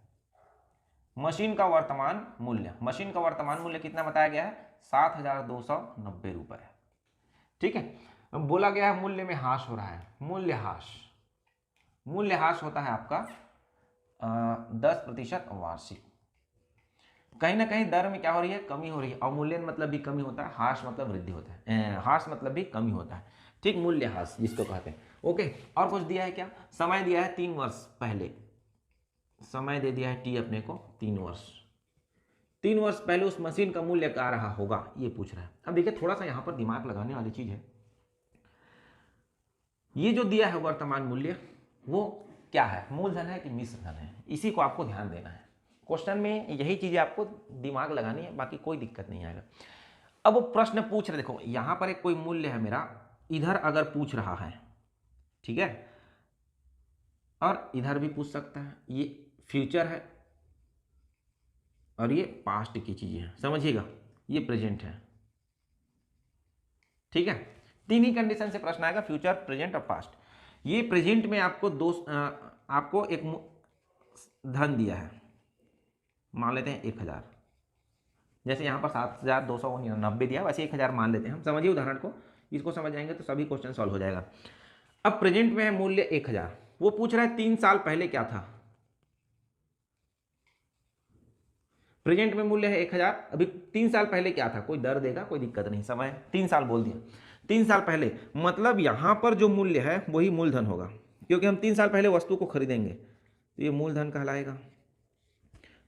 मशीन का वर्तमान मूल्य, मशीन का वर्तमान मूल्य कितना बताया गया है, 7290 रुपए, ठीक है। बोला गया है मूल्य में ह्रास हो रहा है, मूल्यह्रास, मूल्यह्रास होता है आपका 10% वार्षिक। कहीं ना कहीं दर में क्या हो रही है, कमी हो रही है। अवमूल्यन मतलब भी कमी होता है, ह्रास मतलब वृद्धि होता है, ह्रास मतलब भी कमी होता है, ठीक, मूल्यह्रास जिसको कहते हैं। ओके, और कुछ दिया है क्या, समय दिया है 3 वर्ष पहले, समय दे दिया है टी अपने को 3 वर्ष, 3 वर्ष पहले उस मशीन का मूल्य क्या रहा होगा, ये पूछ रहा है। अब देखिए थोड़ा सा यहां पर दिमाग लगाने वाली चीज है, ये जो दिया है वर्तमान मूल्य वो क्या है, मूलधन है कि मिश्र धन है, इसी को आपको ध्यान देना है। क्वेश्चन में यही चीजें आपको दिमाग लगानी है, बाकी कोई दिक्कत नहीं आएगा। अब वो प्रश्न पूछ रहे, देखो यहां पर एक कोई मूल्य है मेरा, इधर अगर पूछ रहा है, ठीक है, और इधर भी पूछ सकता है, ये फ्यूचर है और ये पास्ट की चीजें हैं, समझिएगा, ये प्रेजेंट है, ठीक है। 3 ही कंडीशन से प्रश्न आएगा, फ्यूचर, प्रेजेंट और पास्ट। ये प्रेजेंट में आपको आपको एक धन दिया है, मान लेते हैं 1000, जैसे यहाँ पर 7290 दिया, वैसे 1000 मान लेते हैं हम, समझिए उदाहरण को, इसको समझ जाएंगे तो सभी क्वेश्चन सॉल्व हो जाएगा। अब प्रेजेंट में है मूल्य 1000, वो पूछ रहा है 3 साल पहले क्या था, प्रेजेंट में मूल्य है 1000, अभी 3 साल पहले क्या था, कोई दर देगा, कोई दिक्कत नहीं, समय 3 साल बोल दिया, 3 साल पहले, मतलब यहां पर जो मूल्य है वही मूलधन होगा, क्योंकि हम 3 साल पहले वस्तु को खरीदेंगे, तो ये मूलधन कहलाएगा।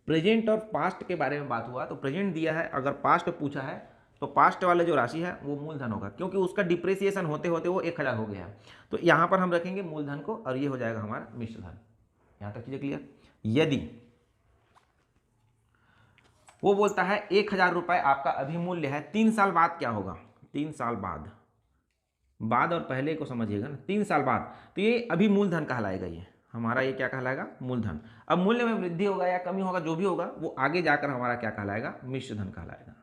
प्रेजेंट और पास्ट के बारे में बात हुआ, तो प्रेजेंट दिया है, अगर पास्ट पूछा है तो पास्ट वाला जो राशि है वो मूलधन होगा, क्योंकि उसका डिप्रेसिएशन होते होते वो 1000 हो गया है, तो यहां पर हम रखेंगे मूलधन को, और ये हो जाएगा हमारा मिश्र धन। यहां तक चीजें क्लियर। यदि वो बोलता है 1000 रुपए आपका अभी मूल्य है, 3 साल बाद क्या होगा, 3 साल बाद, बाद और पहले को समझिएगा ना, 3 साल बाद, तो ये अभी मूलधन कहलाएगा, ये हमारा ये क्या कहलाएगा, मूलधन। अब मूल्य में वृद्धि होगा या कमी होगा, जो भी होगा वो आगे जाकर हमारा क्या कहलाएगा, मिश्र धन कहलाएगा।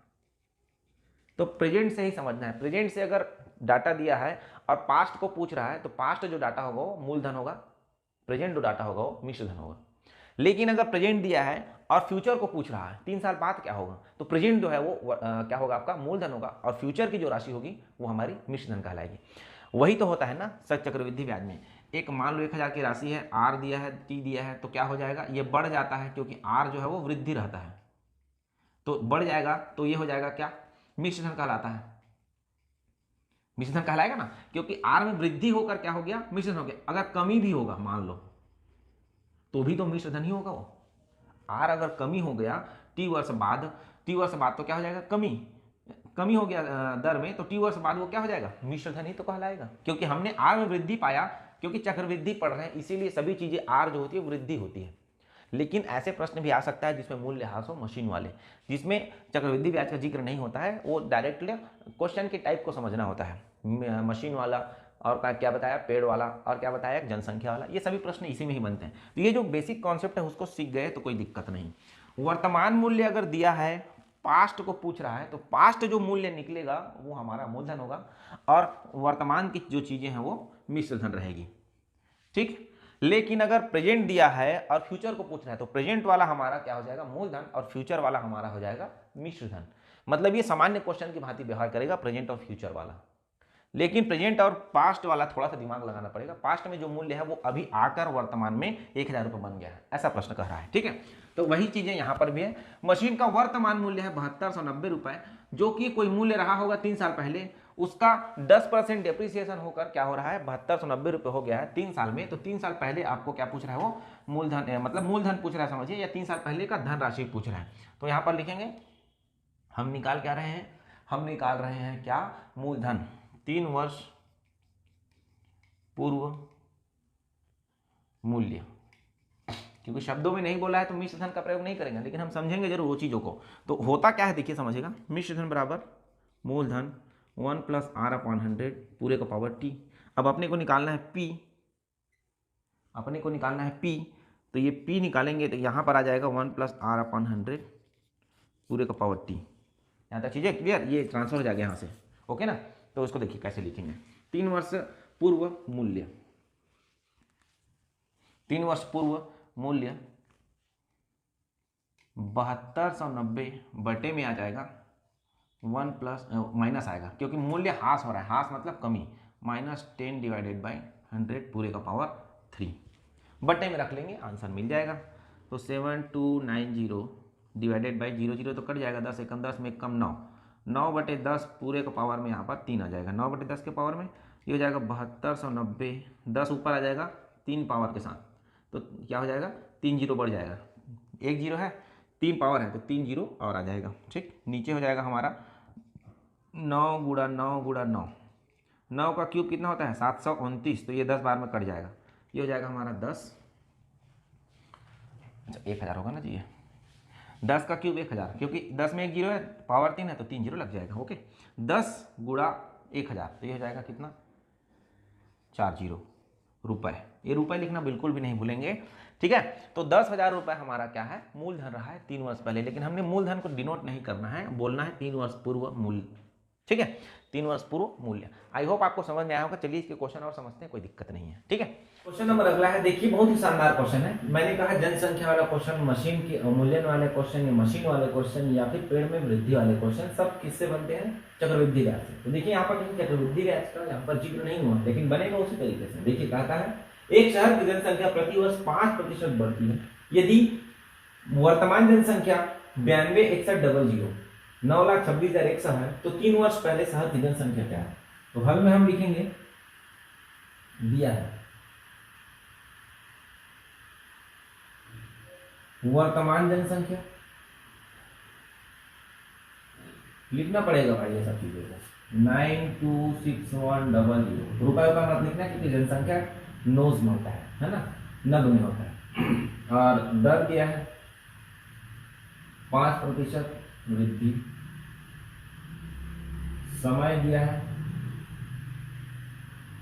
तो प्रेजेंट से ही समझना है, प्रेजेंट से अगर डाटा दिया है और पास्ट को पूछ रहा है तो पास्ट जो डाटा होगा वो मूलधन होगा, प्रेजेंट जो डाटा होगा वो मिश्र धन होगा। लेकिन अगर प्रेजेंट दिया है और फ्यूचर को पूछ रहा है 3 साल बाद क्या होगा, तो प्रेजेंट जो है वो क्या होगा आपका मूलधन होगा, और फ्यूचर की जो राशि होगी वो हमारी मिश्र धन कहलाएगी। वही तो होता है ना सर चक्रवृद्धि ब्याज में। एक मान लो 1000 की राशि है, आर दिया है, टी दिया है, तो क्या हो जाएगा, ये बढ़ जाता है क्योंकि आर जो है वो वृद्धि रहता है, तो बढ़ जाएगा, तो ये हो जाएगा क्या, मिश्र धन कहलाता है। मिश्र धन कहलाएगा ना, क्योंकि आर में वृद्धि होकर क्या हो गया, मिश्र धन हो गया। अगर कमी भी होगा मान लो तो भी तो मिश्र धन ही होगा वो। आर अगर कमी हो गया टी वर्ष बाद, तो क्या हो जाएगा, कमी हो गया दर में, तो टी वर्ष बाद वो क्या हो जाएगा, मिश्र धन ही तो कहलाएगा, क्योंकि हमने आर में वृद्धि पाया, क्योंकि चक्रवृद्धि पढ़ रहे हैं इसीलिए सभी चीजें आर जो होती है वृद्धि होती है। लेकिन ऐसे प्रश्न भी आ सकता है जिसमें मूल्यह्रास हो, मशीन वाले, जिसमें चक्रवृद्धि ब्याज का जिक्र नहीं होता है, वो डायरेक्टली क्वेश्चन के टाइप को समझना होता है। मशीन वाला और क्या बताया, पेड़ वाला, और क्या बताया, जनसंख्या वाला, ये सभी प्रश्न इसी में ही बनते हैं। तो ये जो बेसिक कॉन्सेप्ट है उसको सीख गए तो कोई दिक्कत नहीं। वर्तमान मूल्य अगर दिया है, पास्ट को पूछ रहा है, तो पास्ट जो मूल्य निकलेगा वो हमारा मूलधन होगा, और वर्तमान की जो चीजें हैं वो मिश्र धन रहेगी, ठीक। लेकिन अगर प्रेजेंट दिया है और फ्यूचर को पूछ रहा है, तो प्रेजेंट वाला हमारा क्या हो जाएगा, मूलधन, और फ्यूचर वाला हमारा हो जाएगा मिश्र धन। मतलब ये सामान्य क्वेश्चन की भांति व्यवहार करेगा प्रेजेंट और फ्यूचर वाला। लेकिन प्रेजेंट और पास्ट वाला थोड़ा सा दिमाग लगाना पड़ेगा। पास्ट में जो मूल्य है वो अभी आकर वर्तमान में 1000 रुपये बन गया है, ऐसा प्रश्न कह रहा है, ठीक है। तो वही चीजें यहाँ पर भी है। मशीन का वर्तमान मूल्य है 7290 रुपए, जो कि कोई मूल्य रहा होगा 3 साल पहले, उसका 10% डेप्रिसिएशन होकर क्या हो रहा है, 7290 रुपये हो गया है 3 साल में। तो 3 साल पहले आपको क्या पूछ रहा है, वो मूलधन, मतलब मूलधन पूछ रहा है समझिए, या 3 साल पहले का धन राशि पूछ रहा है। तो यहाँ पर लिखेंगे, हम निकाल क्या रहे हैं, हम निकाल रहे हैं क्या, मूलधन 3 वर्ष पूर्व मूल्य। क्योंकि शब्दों में नहीं बोला है तो मिश्र धन का प्रयोग नहीं करेंगे, लेकिन हम समझेंगे जरूर वो चीजों को। तो होता क्या है देखिए समझिएगा, मिश्र धन बराबर मूलधन 1 + r/100 पूरे का पावर t। अब अपने को निकालना है p, अपने को निकालना है p, तो ये p निकालेंगे तो यहाँ पर आ जाएगा 1 + r/100 पूरे का पावर t। यहाँ तक चीजें क्लियर, ये ट्रांसफर हो जाएगा यहाँ से, ओके ना। तो उसको देखिए कैसे लिखेंगे, 3 वर्ष पूर्व मूल्य, 3 वर्ष पूर्व मूल्य 7290 बटे में आ जाएगा 1 प्लस माइनस आएगा, क्योंकि मूल्य हास हो रहा है, हास मतलब कमी, -10/100 पूरे का पावर 3 बटे में रख लेंगे, आंसर मिल जाएगा। तो 7290 डिवाइडेड बाई 00 तो कट जाएगा, 10 एकम 10 में एक कम 9, 9/10 पूरे का पावर में यहाँ पर 3 आ जाएगा, 9/10 के पावर में ये हो जाएगा 7290, 10 ऊपर आ जाएगा 3 पावर के साथ, तो क्या हो जाएगा, 3 जीरो बढ़ जाएगा, 1 जीरो है, 3 पावर है तो 3 जीरो और आ जाएगा, ठीक। नीचे हो जाएगा हमारा 9 × 9 × 9, 9 का क्यूब कितना होता है 729, तो ये 10 बार में कट जाएगा, ये हो जाएगा हमारा 10, अच्छा 1000 होगा ना जी, ये 10 का क्यूब 1000, क्योंकि 10 में 1 जीरो है, पावर 3 है तो 3 जीरो लग जाएगा, ओके। 10 × 1000 तो ये हो जाएगा कितना, 40 रुपए, ये रुपए लिखना बिल्कुल भी नहीं भूलेंगे, ठीक है। तो 10,000 रुपए हमारा क्या है, मूलधन रहा है 3 वर्ष पहले, लेकिन हमने मूलधन को डिनोट नहीं करना है, बोलना है 3 वर्ष पूर्व मूल्य, ठीक है, 3 वर्ष पूर्व मूल्य। आई होप आपको समझ में आया होगा। चलिए इसके क्वेश्चन और समझते हैं, कोई दिक्कत नहीं है, ठीक है। क्वेश्चन नंबर अगला है, देखिए बहुत ही शानदार क्वेश्चन है। मैंने कहा जनसंख्या वाला क्वेश्चन, मशीन की अवमूल्यन वाले क्वेश्चन, या मशीन वाले क्वेश्चन, या फिर पेड़ में वृद्धि वाले क्वेश्चन, सब किससे बनते हैं, चक्रवृद्धि ब्याज से। तो देखिए यहाँ पर चक्रवृद्धि ब्याज का यहाँ पर जिक्र नहीं हुआ, लेकिन बनेगा उसी तरीके से। देखिए कहता है एक शहर की जनसंख्या प्रति वर्ष 5% बढ़ती है, यदि वर्तमान जनसंख्या 92,6100 9,26,100 है, तो 3 वर्ष पहले शहर की जनसंख्या क्या है। तो हल में हम लिखेंगे, दिया है वर्तमान जनसंख्या, लिखना पड़ेगा भाई ये सब चीजों को, 926100, रुपए का मत लिखना क्योंकि जनसंख्या नोज में होता है ना, नग में होता है। और दर दिया है 5% वृद्धि, समय दिया है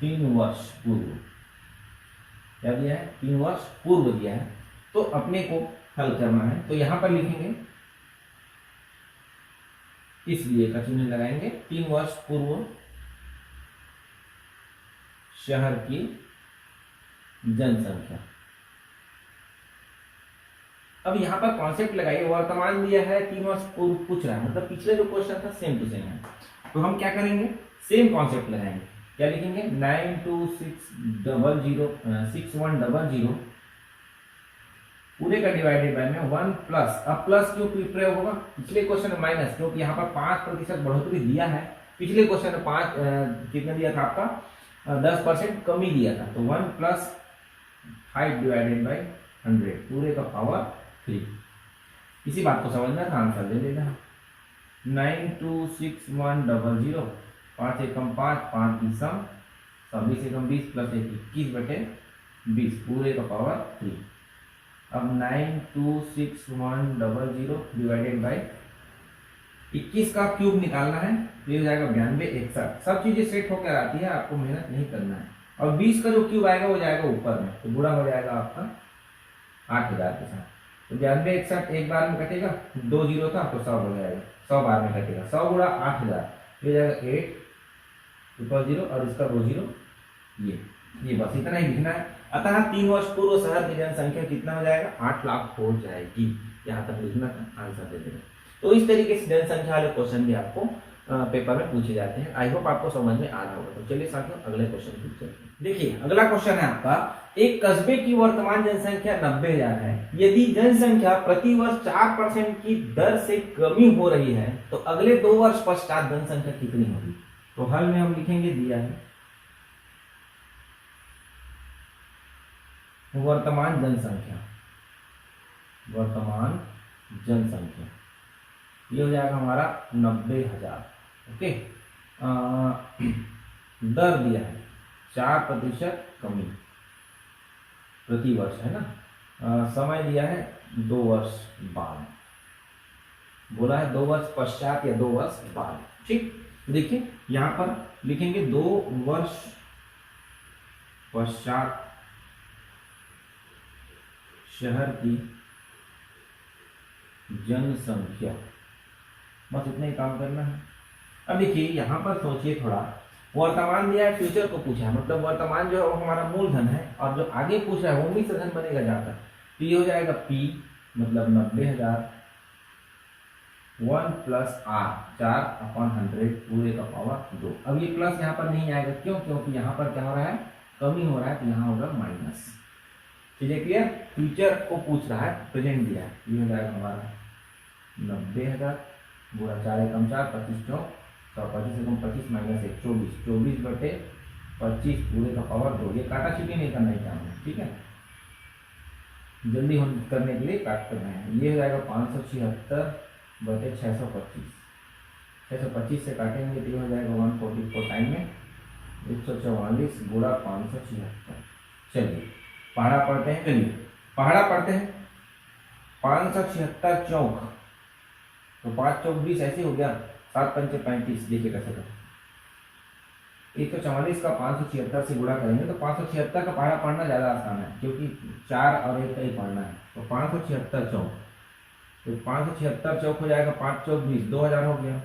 3 वर्ष पूर्व, क्या दिया है, 3 वर्ष पूर्व दिया है। तो अपने को हल करना है, तो यहां पर लिखेंगे, इसलिए का चिन्ह लगाएंगे, 3 वर्ष पूर्व शहर की जनसंख्या, अब यहाँ पर कॉन्सेप्ट लगाइए, वर्तमान दिया है 3 वर्ष पूर्व पूछ रहा है, मतलब पिछले जो क्वेश्चन था सेम टू सेम है। तो हम क्या करेंगे, सेम कॉन्सेप्ट लगाएंगे। क्या लिखेंगे, 92600 पूरे का डिवाइडेड बाय में 1 प्लस, अब प्लस क्यों प्रयोग होगा, पिछले क्वेश्चन में माइनस, क्योंकि यहाँ पर 5% बढ़ोतरी दिया है, पिछले क्वेश्चन में 5 कितना दिया था आपका 10% कमी दिया था, तो 1 प्लस 5 डिवाइडेड बाई 100 पूरे का पावर 3। इसी बात को समझना था, आंसर दे देना 926100, 5 एकम 5, 5 इसम 26 एकम 20 प्लस 21/20 पूरे का पावर 3। अब 926100 डिवाइडेड बाई 21 का क्यूब निकालना है, तो ये हो जाएगा 9261। सब चीजें सेट होकर आती है, आपको मेहनत नहीं करना है। और 20 का जो क्यूब आएगा वो जाएगा ऊपर में, तो गुणा हो जाएगा आपका 8000 के साथ। तो 9261 एक बार में कटेगा, 2 जीरो था तो 100 हो जाएगा, 100 बार में कटेगा, 100 गुणा 8000 ये जाएगा 800 और इसका 2 जीरो ये बस इतना ही लिखना है। अतः 3 वर्ष पूर्व शहर की जनसंख्या कितना हो जाएगा, 8 लाख हो जाएगी। यहाँ तक लिखना था, आंसर दे देना। तो इस तरीके से जनसंख्या वाले क्वेश्चन भी आपको पेपर में पूछे जाते हैं। आई होप आपको समझ में आ रहा होगा। तो चलिए साथियों अगले क्वेश्चन पूछते हैं। देखिए अगला क्वेश्चन है आपका, एक कस्बे की वर्तमान जनसंख्या 90,000 है। यदि जनसंख्या प्रति वर्ष 4% की दर से कमी हो रही है तो अगले 2 वर्ष पश्चात जनसंख्या कितनी होगी। तो हल में हम लिखेंगे, दिया है वर्तमान जनसंख्या ये हो जाएगा हमारा 90,000। ओके, दर दिया है 4% कमी प्रति वर्ष है ना, समय दिया है 2 वर्ष बाद, बोला है 2 वर्ष पश्चात या 2 वर्ष बाद। ठीक, देखिए यहां पर लिखेंगे 2 वर्ष पश्चात शहर की जनसंख्या, बस इतना ही काम करना है। अब देखिए यहाँ पर सोचिए थोड़ा, वर्तमान दिया है, फ्यूचर को पूछा है, मतलब वर्तमान जो है वो हमारा मूलधन है, और जो आगे पूछ रहा है वो मिश्र धन बनेगा जाकर। तो ये हो जाएगा P मतलब 90,000 1 प्लस R 4/100 पूरे का पावर 2। अब ये प्लस यहाँ पर नहीं आएगा, क्यों, क्योंकि यहाँ पर क्या हो रहा है, कमी हो रहा है, तो यहाँ होगा माइनस। चलिए क्लियर, फ्यूचर को पूछ रहा है, प्रेजेंट दिया है। ये हो जाएगा हमारा 90,000 बुरा 4 एकम 4 25 चौक 125 एकम 25 माइनस 1 24 पूरे का पावर 2। ये काटा छीटी नहीं करना है काम है, ठीक है, जल्दी हम करने के लिए काट कर रहे हैं। ये हो जाएगा 576/625, 625 से काटेंगे तो ये हो जाएगा 144 टाइम में 144 गुणा 576। चलिए पहाड़ा पढ़ते हैं, चलिए पहाड़ा पढ़ते हैं। 576 चौक, तो 5 चौक 20 ऐसे हो गया, 7 पंचे 35। देखिए कैसे करते, 144 का 576 से गुणा करेंगे तो 576 का पहाड़ा पढ़ना ज्यादा आसान है, क्योंकि 4 और 1 का ही पढ़ना है। तो 576 चौक, तो 576 चौक हो जाएगा, 5 चौक 20 2000 हो गया,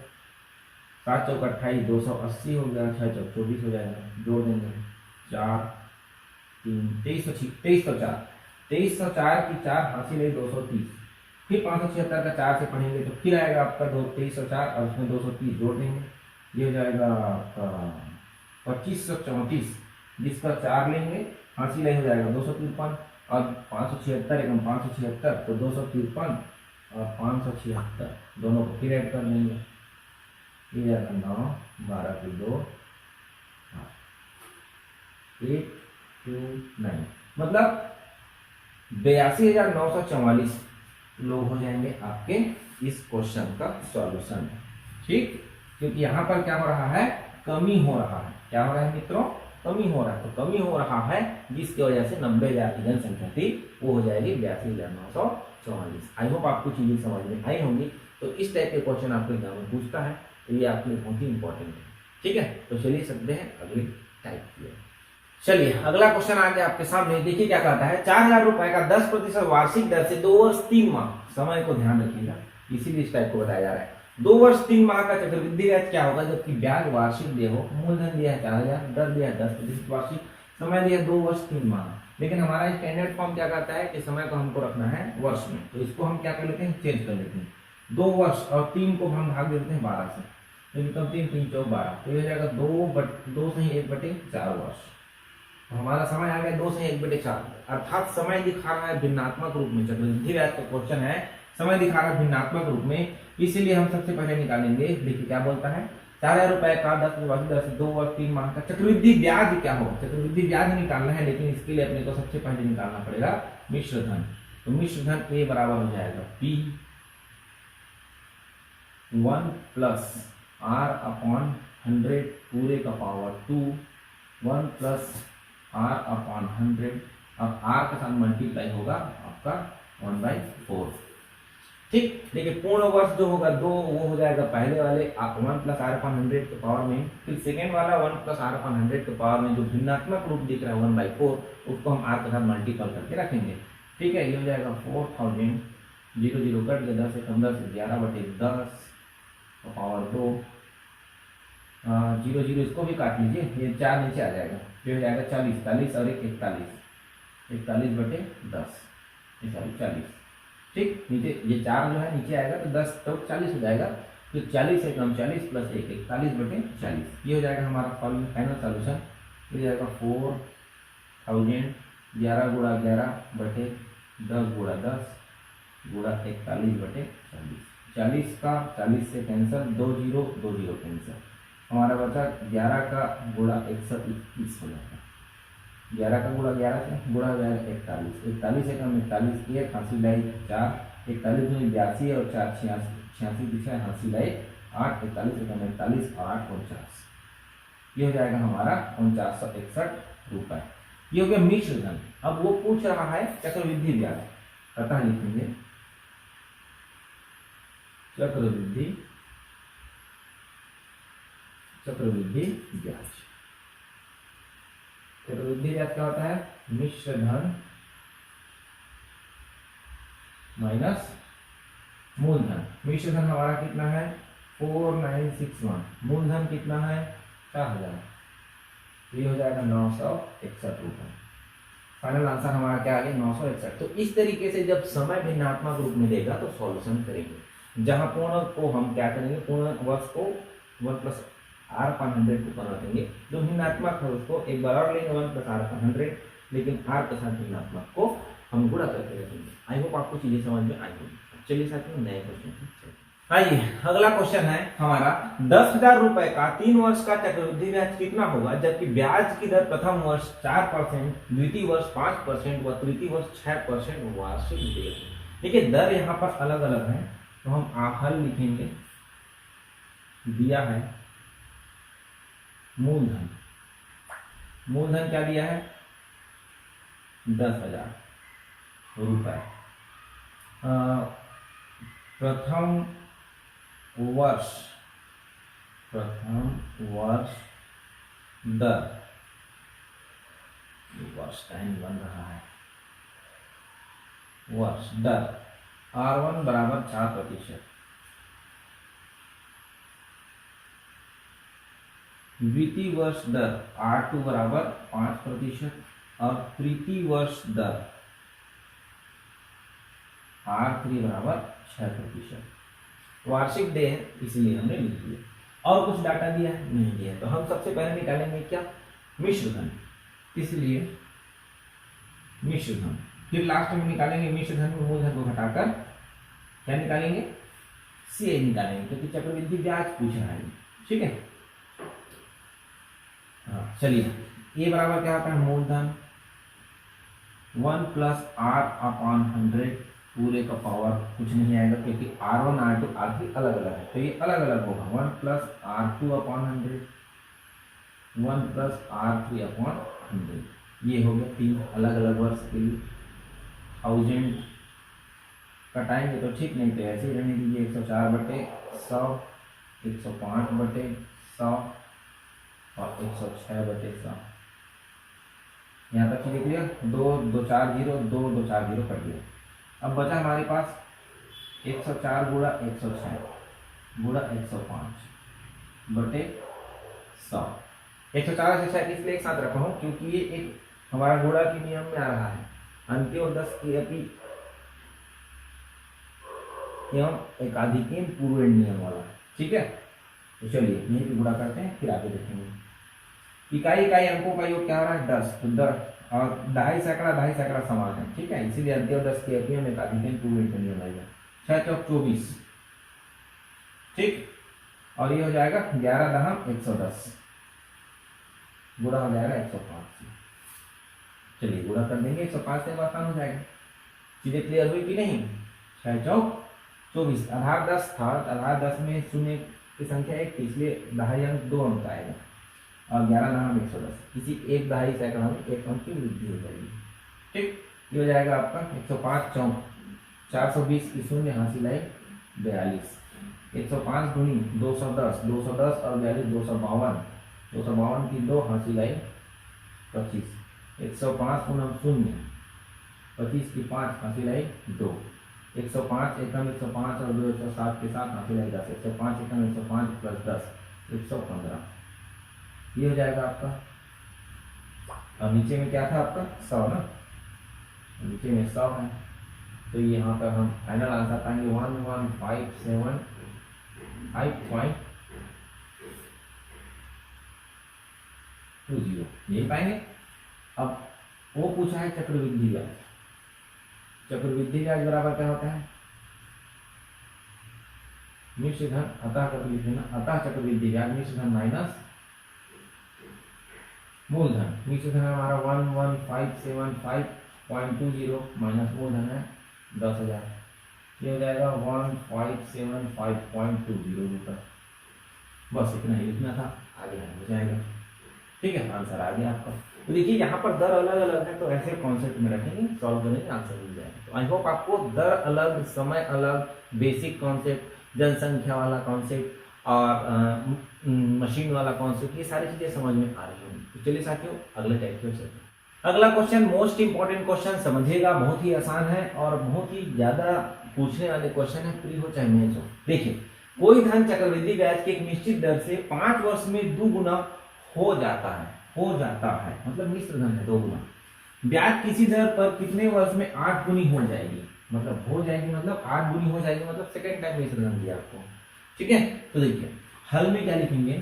7 चौक 28 280 हो गया, 6 चौक 24 हो जाएगा, जोड़ देंगे 4 3 2304 2304 की 4 हासिल है 230, फिर 576 का 4 से पढ़ेंगे तो फिर आएगा आपका 2304 और उसमें 230 जोड़ देंगे, ये हो जाएगा आपका 2534, जिसका 4 लेंगे हासिल हो जाएगा 253 और 576 एकम 576 तो 253 और 576 दोनों को फिर ऐड कर लेंगे, ये जाएगा 9 12 की 2 829, मतलब 82,944 लोग हो जाएंगे आपके इस क्वेश्चन का सॉल्यूशन। ठीक, क्योंकि यहाँ पर क्या हो रहा है, कमी हो रहा है। क्या हो रहा है मित्रों, कमी हो रहा है। तो कमी हो रहा है जिसकी वजह से 90,000 की जनसंख्या थी वो हो जाएगी 82,944। आई होप आपको चीजें समझ में आई होंगी। तो इस टाइप के क्वेश्चन आपको एग्जाम में पूछता है, तो ये आपके लिए बहुत ही इंपॉर्टेंट है। ठीक है, तो चलिए सकते हैं अगली टाइप की। चलिए अगला क्वेश्चन आ गया आपके सामने। देखिए क्या कहता है, 4,000 रुपए का 10% वार्षिक दर से 2 वर्ष 3 माह, समय को ध्यान रखिएगा, इसीलिए इस टाइप को बताया जा रहा है। 2 वर्ष 3 माह का चक्रवृद्धि ब्याज क्या होगा, जबकि ब्याज वार्षिक दिया हो, मूलधन दिया है 4,000, दर दिया है 10% वार्षिक, समय दिया 2 वर्ष 3 माह, लेकिन हमारा स्टैंडर्ड फॉर्म क्या कहता है कि समय को हमको रखना है वर्ष में, तो इसको हम क्या कर लेते हैं, चेंज कर लेते हैं। 2 वर्ष और 3 को हम भाग देते हैं 12 से, तो इनकम 3 3 4 12, तो ये हो जाएगा 2 से 1/4 वर्ष। तो हमारा समय आ गया 2 से 1/4, अर्थात समय दिखा रहा है भिन्नात्मक रूप में। चक्रवृद्धि ब्याज का क्वेश्चन है, समय दिखा रहा है भिन्नात्मक रूप में, इसीलिए हम सबसे पहले निकालेंगे। देखिए क्या बोलता है, 4000 का 10 विभाजित 10 2 वर्ष 3 माह का चक्रवृद्धि ब्याज क्या होगा, चक्रवृद्धि ब्याज निकालना है, लेकिन इसके लिए अपने को सबसे पहले निकालना पड़ेगा मिश्र धन। तो मिश्र धन ए बराबर हो जाएगा P1 प्लस R/100 पूरे का पावर 2, 1 प्लस R/100, अब R के साथ मल्टीप्लाई होगा आपका 1/4। ठीक, देखिए पूर्ण वर्ष जो होगा 2, वो हो जाएगा पहले वाले 1 प्लस R/100 के पावर में, फिर सेकेंड वाला 1 प्लस R/100 के पावर में जो भिन्नात्मक रूप दिख रहा है 1/4, उसको हम R के साथ मल्टीपल करके रखेंगे। ठीक है, ये हो जाएगा 4000, 0 0 कट गया, 10 15 से 11/10 पावर 2, 0 0 इसको भी काट लीजिए, ये 4 नीचे आ जाएगा, फिर हो जाएगा 40 40 और 41/10, सॉरी 40। ठीक, नीचे ये 4 जो है नीचे आएगा तो 10 तो 40 हो जाएगा, तो 40 से कम 40 प्लस 1 41/40, ये हो जाएगा हमारा फाइनल सॉल्यूशन। ये जाएगा 4000 11 गुणा 11/10 गुणा 10 गुणा 41/40, 40 का 40 से कैंसिल, 2 0 कैंसिल, हमारा बचा 11 का गुणा 121 हो जाएगा, 11 का गुणा 11 से गुणा हो जाएगा 41, 41 से कम 41, 1 हासिल लाई 4, 41 में 82 और 4 86 दिशा हासिल लाई 8, 41 से कम 41 और 8 49, ये हो जाएगा हमारा 4961 रुपये। ये हो गया मिश्र धन। अब वो पूछ रहा है चक्रवृद्धि ब्याज, अतः लिखेंगे चक्रवृद्धि ब्याज। चक्रवृद्धि ब्याज क्या होता है, मिश्र धन माइनस मूलधन। मिश्र धन हमारा कितना है 4961, मूलधन कितना है 4000, ये हो जाएगा 961 रुपये। फाइनल आंसर हमारा क्या आ गया 961। तो इस तरीके से जब समय भिन्नात्मक रूप में देगा तो सॉल्यूशन करेंगे, जहां पूर्ण को हम क्या करेंगे, पूर्ण वर्ष को 1 प्लस R/100 को बनाएंगे, जो भिन्नात्मक है उसको एक बार और लेंगे 1 प्लस R/100, लेकिन R के साथ भिन्नात्मक को हम गुणा करके रखेंगे। आई होप आपको चीजें समझ में आई होगी। चलिए साथियों नए क्वेश्चन आइए, अगला क्वेश्चन है हमारा 10,000 रुपए का 3 वर्ष का चक्रवृद्धि ब्याज कितना होगा, जबकि ब्याज की दर प्रथम वर्ष 4%, द्वितीय वर्ष 5% व तृतीय वर्ष 6% वार्षिक देय। देखिए दर यहाँ पर अलग अलग है, तो हम हल लिखेंगे, दिया है मूलधन, मूलधन क्या दिया है 10,000 रुपए, प्रथम वर्ष दर, वर्ष टाइम बन रहा है, वर्ष दर R1 बराबर 4%, द्वितीय वर्ष दर R2 बराबर 5% और तृतीय वर्ष दर R3 बराबर 6%। वार्षिक देय है इसलिए हमने लिख दिया। और कुछ डाटा दिया है नहीं दिया है, तो हम सबसे पहले निकालेंगे क्या मिश्र धन, इसलिए मिश्र धन, फिर लास्ट में निकालेंगे मिश्र धन में मूलधन को घटाकर क्या निकालेंगे CA निकालेंगे, क्योंकि चक्रवृद्धि ब्याज पूछ रहा है। ठीक है, हाँ चलिए, ए बराबर क्या होता है मूलधन 1 प्लस R/100 पूरे का पावर कुछ नहीं आएगा, क्योंकि R1 R2 R3 अलग अलग है, तो ये अलग अलग होगा 1 प्लस R2/100, 1 प्लस R3/100, ये हो गया 3 अलग अलग वर्ष के लिए। 1000 कटाएंगे तो ठीक, नहीं तो ऐसे ही रहने दीजिए, 104/100, 105/100 और 106/100। यहाँ तक चीजें क्लियर, 2 2 4 0 2 2 4 0 कट गया। अब बचा हमारे पास 104 गुणा 106 गुणा 105/100, 104 137 इसलिए एक साथ रखा हूँ क्योंकि ये एक हमारा गुणा के नियम में आ रहा है, अंत्योदश की अपी एवं एकाधिकेन पूर्व नियम वाला। ठीक है, तो चलिए यहीं पे गुणा करते हैं, फिर आगे देखेंगे। इकाई इकाई अंकों का योग क्या हो रहा है 10, तो 10 और ढाई सैकड़ा समान है। ठीक है, इसीलिए अंत्योदश की अपी एवं एकाधिकेन पूर्व नियम आएगा। 6 चौक 24, ठीक, और ये हो जाएगा 11 दहम 110, गुणा हो जाएगा 105 से। चलिए गुणा कर देंगे 105 से, आसान हो जाएगा। चीजें क्लियर हुई कि नहीं? 6 चौक 24, आधार 10 था, आधार 10 में शून्य की संख्या 1 थी, इसलिए दहाई अंक 2 अंक आएगा, और 11 दहम 110, किसी एक दहाई सैकड़ा में 1 अंक की वृद्धि हो जाएगी। ठीक, ये हो जाएगा आपका 105 चौक 420 की शून्य हासिल है 42, 105 गुणी 210, 210 और 42 252, 252 की 2 हासिल है 25, 105 गुना शून्य 25 की 5 हासिल है 2, 105 एकम 105 और 2 107 के साथ हासिल है 10, 105 एकम 105 प्लस 10 115, ये हो जाएगा आपका। और नीचे में क्या था आपका 100 ना, नीचे में 100 है, तो यहाँ पर हम फाइनल आंसर पाएंगे 1157.520, यही पाएंगे। अब वो पूछा है चक्रवृद्धि ब्याज, चक्रवृद्धि ब्याज बराबर क्या होता है? मिश्र धन अतः चक्रवृद्धि ब्याज मिश्र धन माइनस मूलधन। मिश्र धन हमारा 11575.20 माइनस मूलधन है 10,000, ये हो जाएगा 1575.20 रुपये। बस इतना ही लिखना था, आगे हो जाएगा। ठीक है, आंसर आ गया आपका। तो देखिए यहाँ पर दर अलग अलग है, तो ऐसे कॉन्सेप्ट में रखेंगे, सॉल्व करेंगे, आंसर मिल जाएगा। तो आई होप आपको दर अलग, समय अलग, बेसिक कॉन्सेप्ट, जनसंख्या वाला कॉन्सेप्ट और मशीन वाला कॉन्सेप्ट, ये सारी चीजें समझ में आ रही होंगी। तो चलिए साथियों अगले टाइप के चलते हैं। अगला क्वेश्चन मोस्ट इंपॉर्टेंट क्वेश्चन, समझिएगा, बहुत ही आसान है और बहुत ही ज्यादा पूछने वाले क्वेश्चन है, प्री हो चाहे मेंस हो। देखिए, कोई धन चक्रवृद्धि ब्याज की एक निश्चित दर से 5 वर्ष में 2 गुना हो जाता है, मतलब मिश्र धन है 2 गुना। ब्याज किसी दर पर कितने वर्ष में 8 गुनी हो जाएगी, मतलब 8 गुनी हो जाएगी, मतलब सेकेंड टाइम मिश्र धन दिया आपको। ठीक है, तो देखिए हल में क्या लिखेंगे,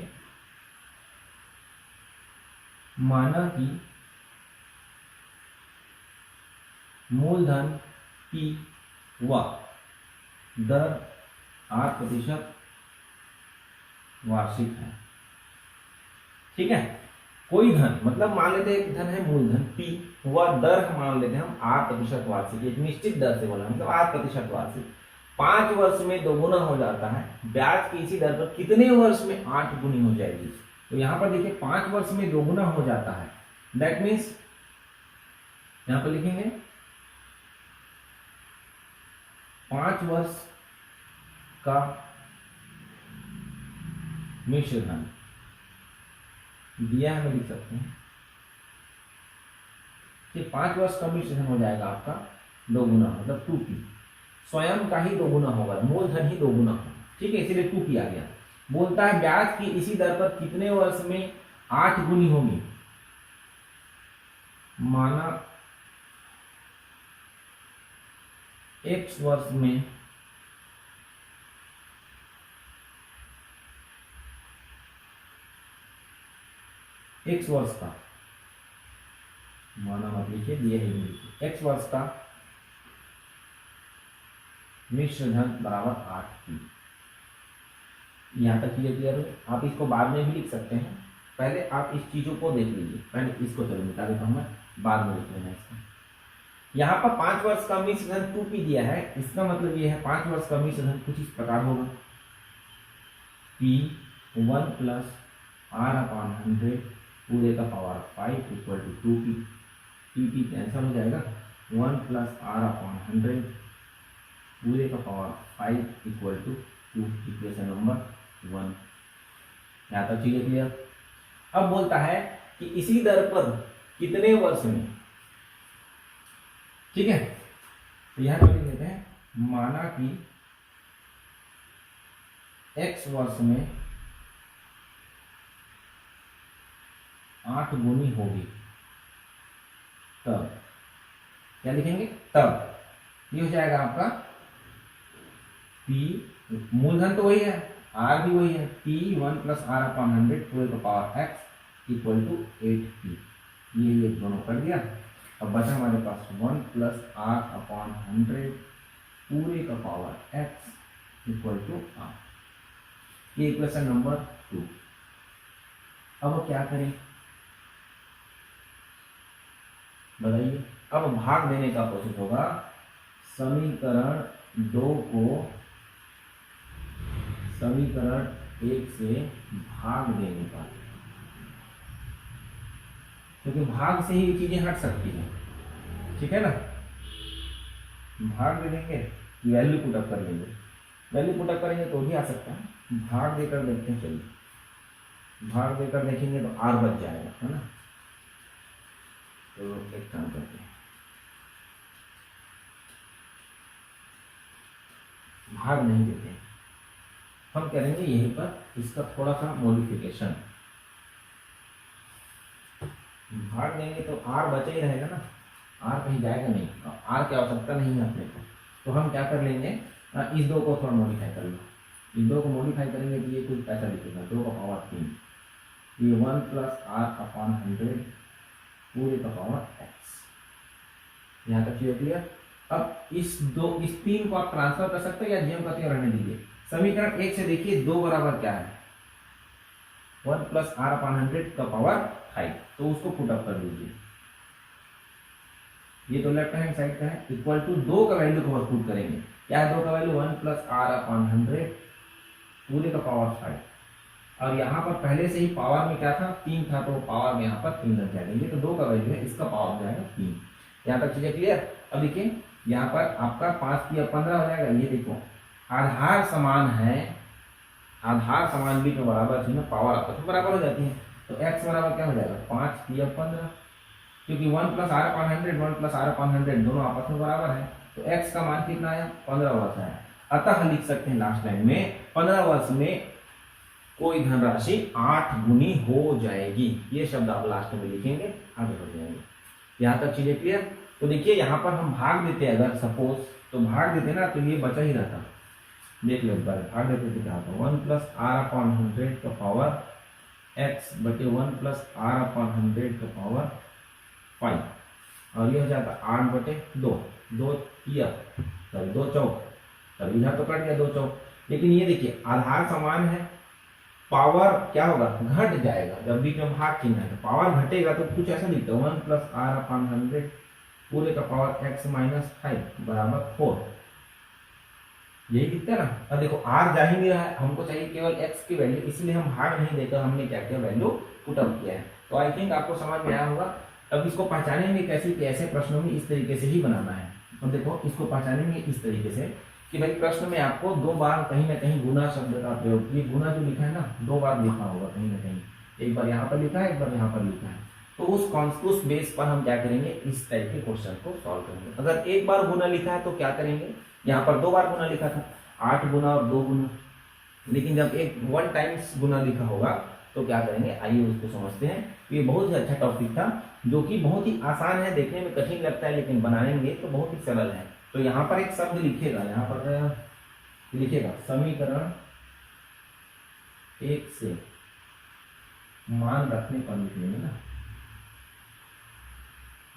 माना कि मूलधन की व दर 8% वार्षिक है। ठीक है, कोई धन, मतलब मान लेते हैं एक धन है मूलधन P, वह दर मान लेते हैं हम 8% वार्षिक, एक निश्चित दर से बोला, मतलब 8% वार्षिक, 5 वर्ष में 2 गुना हो जाता है। ब्याज की इसी दर पर कितने वर्ष में 8 गुनी हो जाएगी? तो यहाँ पर देखिए 5 वर्ष में 2 गुना हो जाता है, दैट मीन्स यहाँ पर लिखेंगे 5 वर्ष का मिश्र धन दिया हमें, लिख सकते हैं कि 5 वर्ष का मिश्र धन हो जाएगा आपका 2 गुना, मतलब 2p, स्वयं का ही 2 गुना होगा, मूलधन ही 2 गुना होगा। ठीक है, इसीलिए 2p आ गया। बोलता है ब्याज की इसी दर पर कितने वर्ष में 8 गुनी होगी, माना x वर्ष में x वर्ष का, माना मत लिखिए, दिए ही लिखिए, x वर्ष का मिश्र धन बराबर 8p। यहाँ तक क्लियर हो? आप इसको बाद में भी लिख सकते हैं, पहले आप इस चीजों को देख लीजिए, पहले इसको चलो मिटा देता हूँ मैं, बाद में लिख लेना इसको। यहाँ पर 5 वर्ष का मिश्र धन 2p दिया है, इसका मतलब ये है 5 वर्ष का मिश्र धन कुछ इस प्रकार होगा, p1 प्लस r/100 पूरे का power 5 equal to 2p, p cancel हो जाएगा, 1 प्लस r/100 पूरे का power 5 equal to 2, equation number 1। यहाँ तक चीजें क्लियर? अब बोलता है कि इसी दर पर कितने वर्ष में, ठीक है, तो यहाँ पर लिख देते हैं, माना कि x वर्ष में 8 गुनी होगी तब क्या लिखेंगे, तब ये हो जाएगा आपका P, मूलधन तो वही है, R भी वही है, P1 प्लस R अपॉन 100 पूरे का power x equal to 8P। ये दोनों कर दिया। अब बचा हमारे पास 1 प्लस R अपॉन 100 पूरे का power x equal to R। ये इक्वेशन नंबर 2। अब क्या करें बताइए। अब भाग देने का प्रोसेस होगा। समीकरण 2 को समीकरण 1 से भाग देने का, क्योंकि भाग से ही चीजें हट सकती हैं, ठीक है ना। भाग दे देंगे, वैल्यू पुटअप कर लेंगे, वैल्यू पुटअप करेंगे तो भी आ सकता है। भाग देकर देखते हैं, चलिए भाग देकर देखेंगे तो R बच जाएगा, है ना। तो एक काम करते हैं, भाग नहीं देते हैं, हम करेंगे यहीं पर इसका थोड़ा सा मॉडिफिकेशन। भाग देंगे तो R बचा ही रहेगा ना, R कहीं जाएगा नहीं, R की आवश्यकता नहीं है अपने को। तो हम क्या कर लेंगे, इस 2 को थोड़ा मॉडिफाई कर लो। इस 2 को मॉडिफाई करेंगे तो ये कुछ ऐसा लिखेगा 2 का पावर 3, ये 1 प्लस R अपॉन 100 पूरे का पावर x। यहाँ तक चीजें क्लियर। अब इस 3 को आप ट्रांसफर कर सकते हैं या जेम करते रहने दीजिए। समीकरण 1 से देखिए 2 बराबर क्या है, 1 प्लस R अपॉन 100 का पावर 5, तो उसको पुटअप कर दीजिए। ये तो लेफ्ट हैंड साइड का है, इक्वल टू 2 का वैल्यू को पुट करेंगे। क्या है 2 का वैल्यू, 1 प्लस R अपॉन 100 पूरे का पावर 5। और यहाँ पर पहले से ही पावर में क्या था, 3 था, तो पावर में यहाँ पर 3 लग जाएगा। ये तो 2 का वैल्यू है, इसका पावर हो जाएगा 3। यहाँ तक चीजें क्लियर। अब देखिए यहाँ पर आपका 5 3 15 हो जाएगा। ये देखो आधार समान है, आधार समान भी तो बराबर थी ना, पावर आपस में बराबर हो जाती है। तो x बराबर क्या हो जाएगा, 5 3 15, क्योंकि 1 plus R upon 100 1 plus R upon 100 दोनों आपस में बराबर है। तो x का मान कितना आया, 15 वर्ष है। अतः लिख सकते हैं लास्ट लाइन में 15 वर्ष में कोई धनराशि 8 गुनी हो जाएगी। ये शब्द आप लास्ट में लिखेंगे, आगे बढ़ जाएंगे। यहाँ तक चीजें क्लियर। तो देखिए यहाँ पर हम भाग देते अगर सपोज, तो भाग देते ना तो ये बचा ही रहता। देख लो एक बार, भाग देते तो क्या होता, 1 प्लस R अपॉन 100 का पावर x बटे 1 प्लस R अपॉन 100 का पावर 5, और ये हो जाता 8 बटे 2, 2 किया तब 2 चौक, तब इधर तो कट गया 2 चौक। लेकिन ये देखिए आधार समान है, पावर क्या होगा, घट जाएगा। जब बीच में भाग चिन्ह है तो पावर घटेगा, तो कुछ ऐसा लिखता है 1 प्लस R अपॉन 100 पूरे का पावर x माइनस 5 बराबर 4, यही दिखता है ना। अब देखो R जा ही नहीं रहा है, हमको चाहिए केवल x की वैल्यू, इसलिए हम भाग नहीं देकर हमने क्या किया, वैल्यू पुटअप किया है। तो आई थिंक आपको समझ में आया होगा। अब इसको पहचानेंगे कैसे कि ऐसे प्रश्नों में इस तरीके से ही बनाना है। तो देखो इसको पहचानेंगे इस तरीके से कि भाई प्रश्न में आपको 2 बार कहीं ना कहीं गुना शब्द का प्रयोग, ये गुना जो लिखा है ना 2 बार लिखा होगा कहीं ना कहीं, एक बार यहाँ पर लिखा है, एक बार यहाँ पर लिखा है। तो उस बेस पर हम क्या करेंगे, इस टाइप के क्वेश्चन को सॉल्व करेंगे। अगर एक बार गुना लिखा है तो क्या करेंगे, यहाँ पर 2 बार गुना लिखा था, 8 गुना और 2 गुना। लेकिन जब एक 1 टाइम्स गुना लिखा होगा तो क्या करेंगे, आइए उसको समझते हैं। ये बहुत ही अच्छा टॉपिक था, जो कि बहुत ही आसान है, देखने में कठिन लगता है लेकिन बनाएंगे तो बहुत ही सरल है। तो यहाँ पर एक शब्द लिखिएगा, यहाँ पर लिखिएगा समीकरण 1 से मान रखने पर लिखेंगे ना,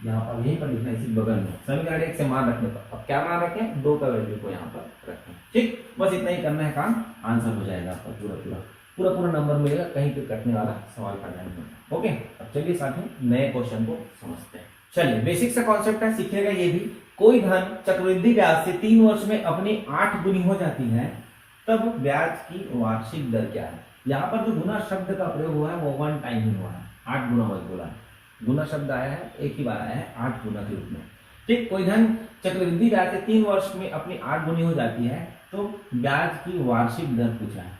यहाँ पर यहीं पर लिखना, इसी बगल में समीकरण 1 से मान रखने पर। अब क्या मान रखें, 2 का वैल्यू को यहाँ पर रखें। ठीक, बस इतना ही करना है काम, आंसर हो जाएगा आपका पूरा नंबर मिलेगा, कहीं पे कटने वाला सवाल का नहीं होगा। ओके, अब चलिए साथी नए क्वेश्चन को समझते हैं। चलिए बेसिक सा कॉन्सेप्ट है, सीखिएगा ये भी। कोई धन चक्रवृद्धि ब्याज से 3 वर्ष में अपनी 8 गुनी हो जाती है, तब ब्याज की वार्षिक दर क्या है। यहाँ पर जो गुना शब्द का प्रयोग हुआ है वो 1 टाइम ही हुआ है, 8 गुना मत बोला है। गुना शब्द आया है, एक ही बार आया है 8 गुना के रूप में। ठीक, कोई धन चक्रवृद्धि ब्याज से 3 वर्ष में अपनी 8 गुनी हो जाती है, तो ब्याज की वार्षिक दर पूछा है।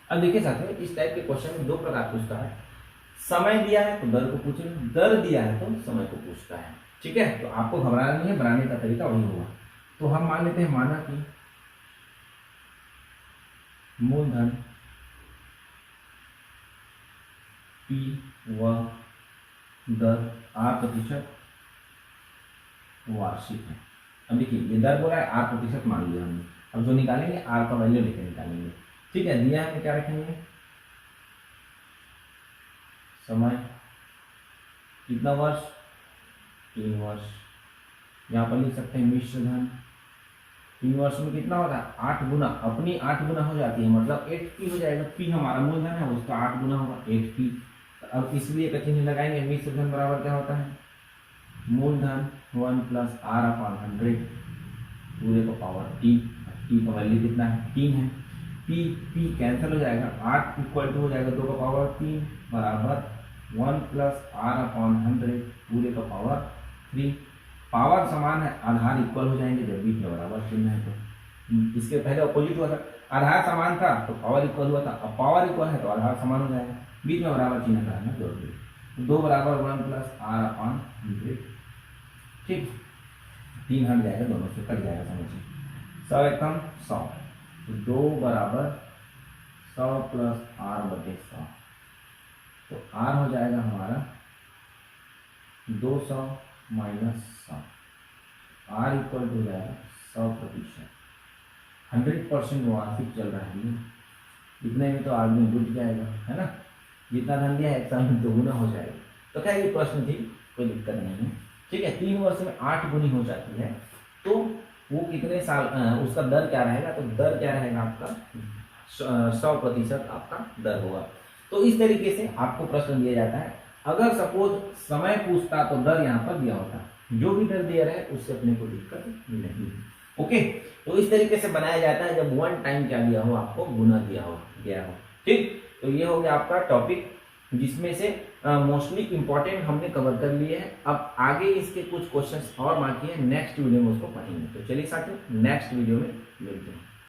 अब देखिए साथियों, इस टाइप के क्वेश्चन में 2 प्रकार पूछता है। समय दिया है तो दर को पूछेगा, दर दिया है तो समय को पूछता है। ठीक है, तो आपको घबराना नहीं है, बनाने का तरीका वही होगा। तो हम मान लेते हैं, माना कि मूलधन पी वह दर R% वार्षिक है। अब देखिए ये दर बोला है R% मान लिया हमने, अब जो निकालेंगे R का वैल्यू लेके निकालेंगे। ठीक है, दिया है क्या रखेंगे, समय कितना वर्ष, 3 वर्ष। यहाँ पर लिख सकते हैं मिश्र धन, 3 वर्ष में कितना होता है 8 गुना, अपनी 8 गुना हो जाती है, मतलब 8p हो जाएगा। p हमारा मूलधन है, उसका 8 गुना होगा 8p। अब इसलिए का चिन्ह लगाएंगे, मिश्र धन बराबर क्या होता है, मूलधन 1 + R/100 पूरे का पावर t। t का वैल्यू कितना है 3 है, p कैंसिल हो जाएगा, 8 = हो जाएगा 2 का पावर 3 बराबर 1 + R/100 पूरे का पावर 3। पावर समान है, आधार इक्वल हो जाएंगे जब बीच में बराबर चिन्ह है तो। इसके पहले अपोजिट हुआ था, आधार समान था तो पावर इक्वल हुआ था, अब पावर इक्वल है तो आधार समान हो जाएगा, बीच में बराबर चिन्ह करना जरूरी। 2 बराबर 1 + R/100। ठीक, 3 हट जाएगा, दोनों से कट जाएगा, समझिए 100 एकम 100, तो 2 बराबर 100 + R/100, तो R हो जाएगा हमारा 200 - 100, R इक्वल हो जाएगा 100%। 100% वार्षिक चल रहा है, इतने में तो आदमी जुट जाएगा, है ना, जितना धन दिया है 1 साल में 2 गुना हो जाएगा। तो क्या ये प्रश्न थी, कोई दिक्कत नहीं है। ठीक है, 3 वर्ष में 8 गुनी हो जाती है, तो वो कितने साल, उसका दर क्या रहेगा, तो दर क्या रहेगा आपका 100% आपका दर होगा। तो इस तरीके से आपको प्रश्न दिया जाता है। अगर सपोज समय पूछता तो दर यहाँ पर दिया होता, जो भी दर दिया रहे उससे अपने को दिक्कत नहीं। ओके, तो इस तरीके से बनाया जाता है जब 1 टाइम क्या दिया हो, आपको गुना दिया हो गया हो। ठीक, तो ये हो गया आपका टॉपिक, जिसमें से मोस्टली इंपॉर्टेंट हमने कवर कर लिए हैं। अब आगे इसके कुछ क्वेश्चंस और बाकी है, नेक्स्ट वीडियो में उसको पढ़ेंगे। तो चलिए साथियों, नेक्स्ट वीडियो में मिलते हैं।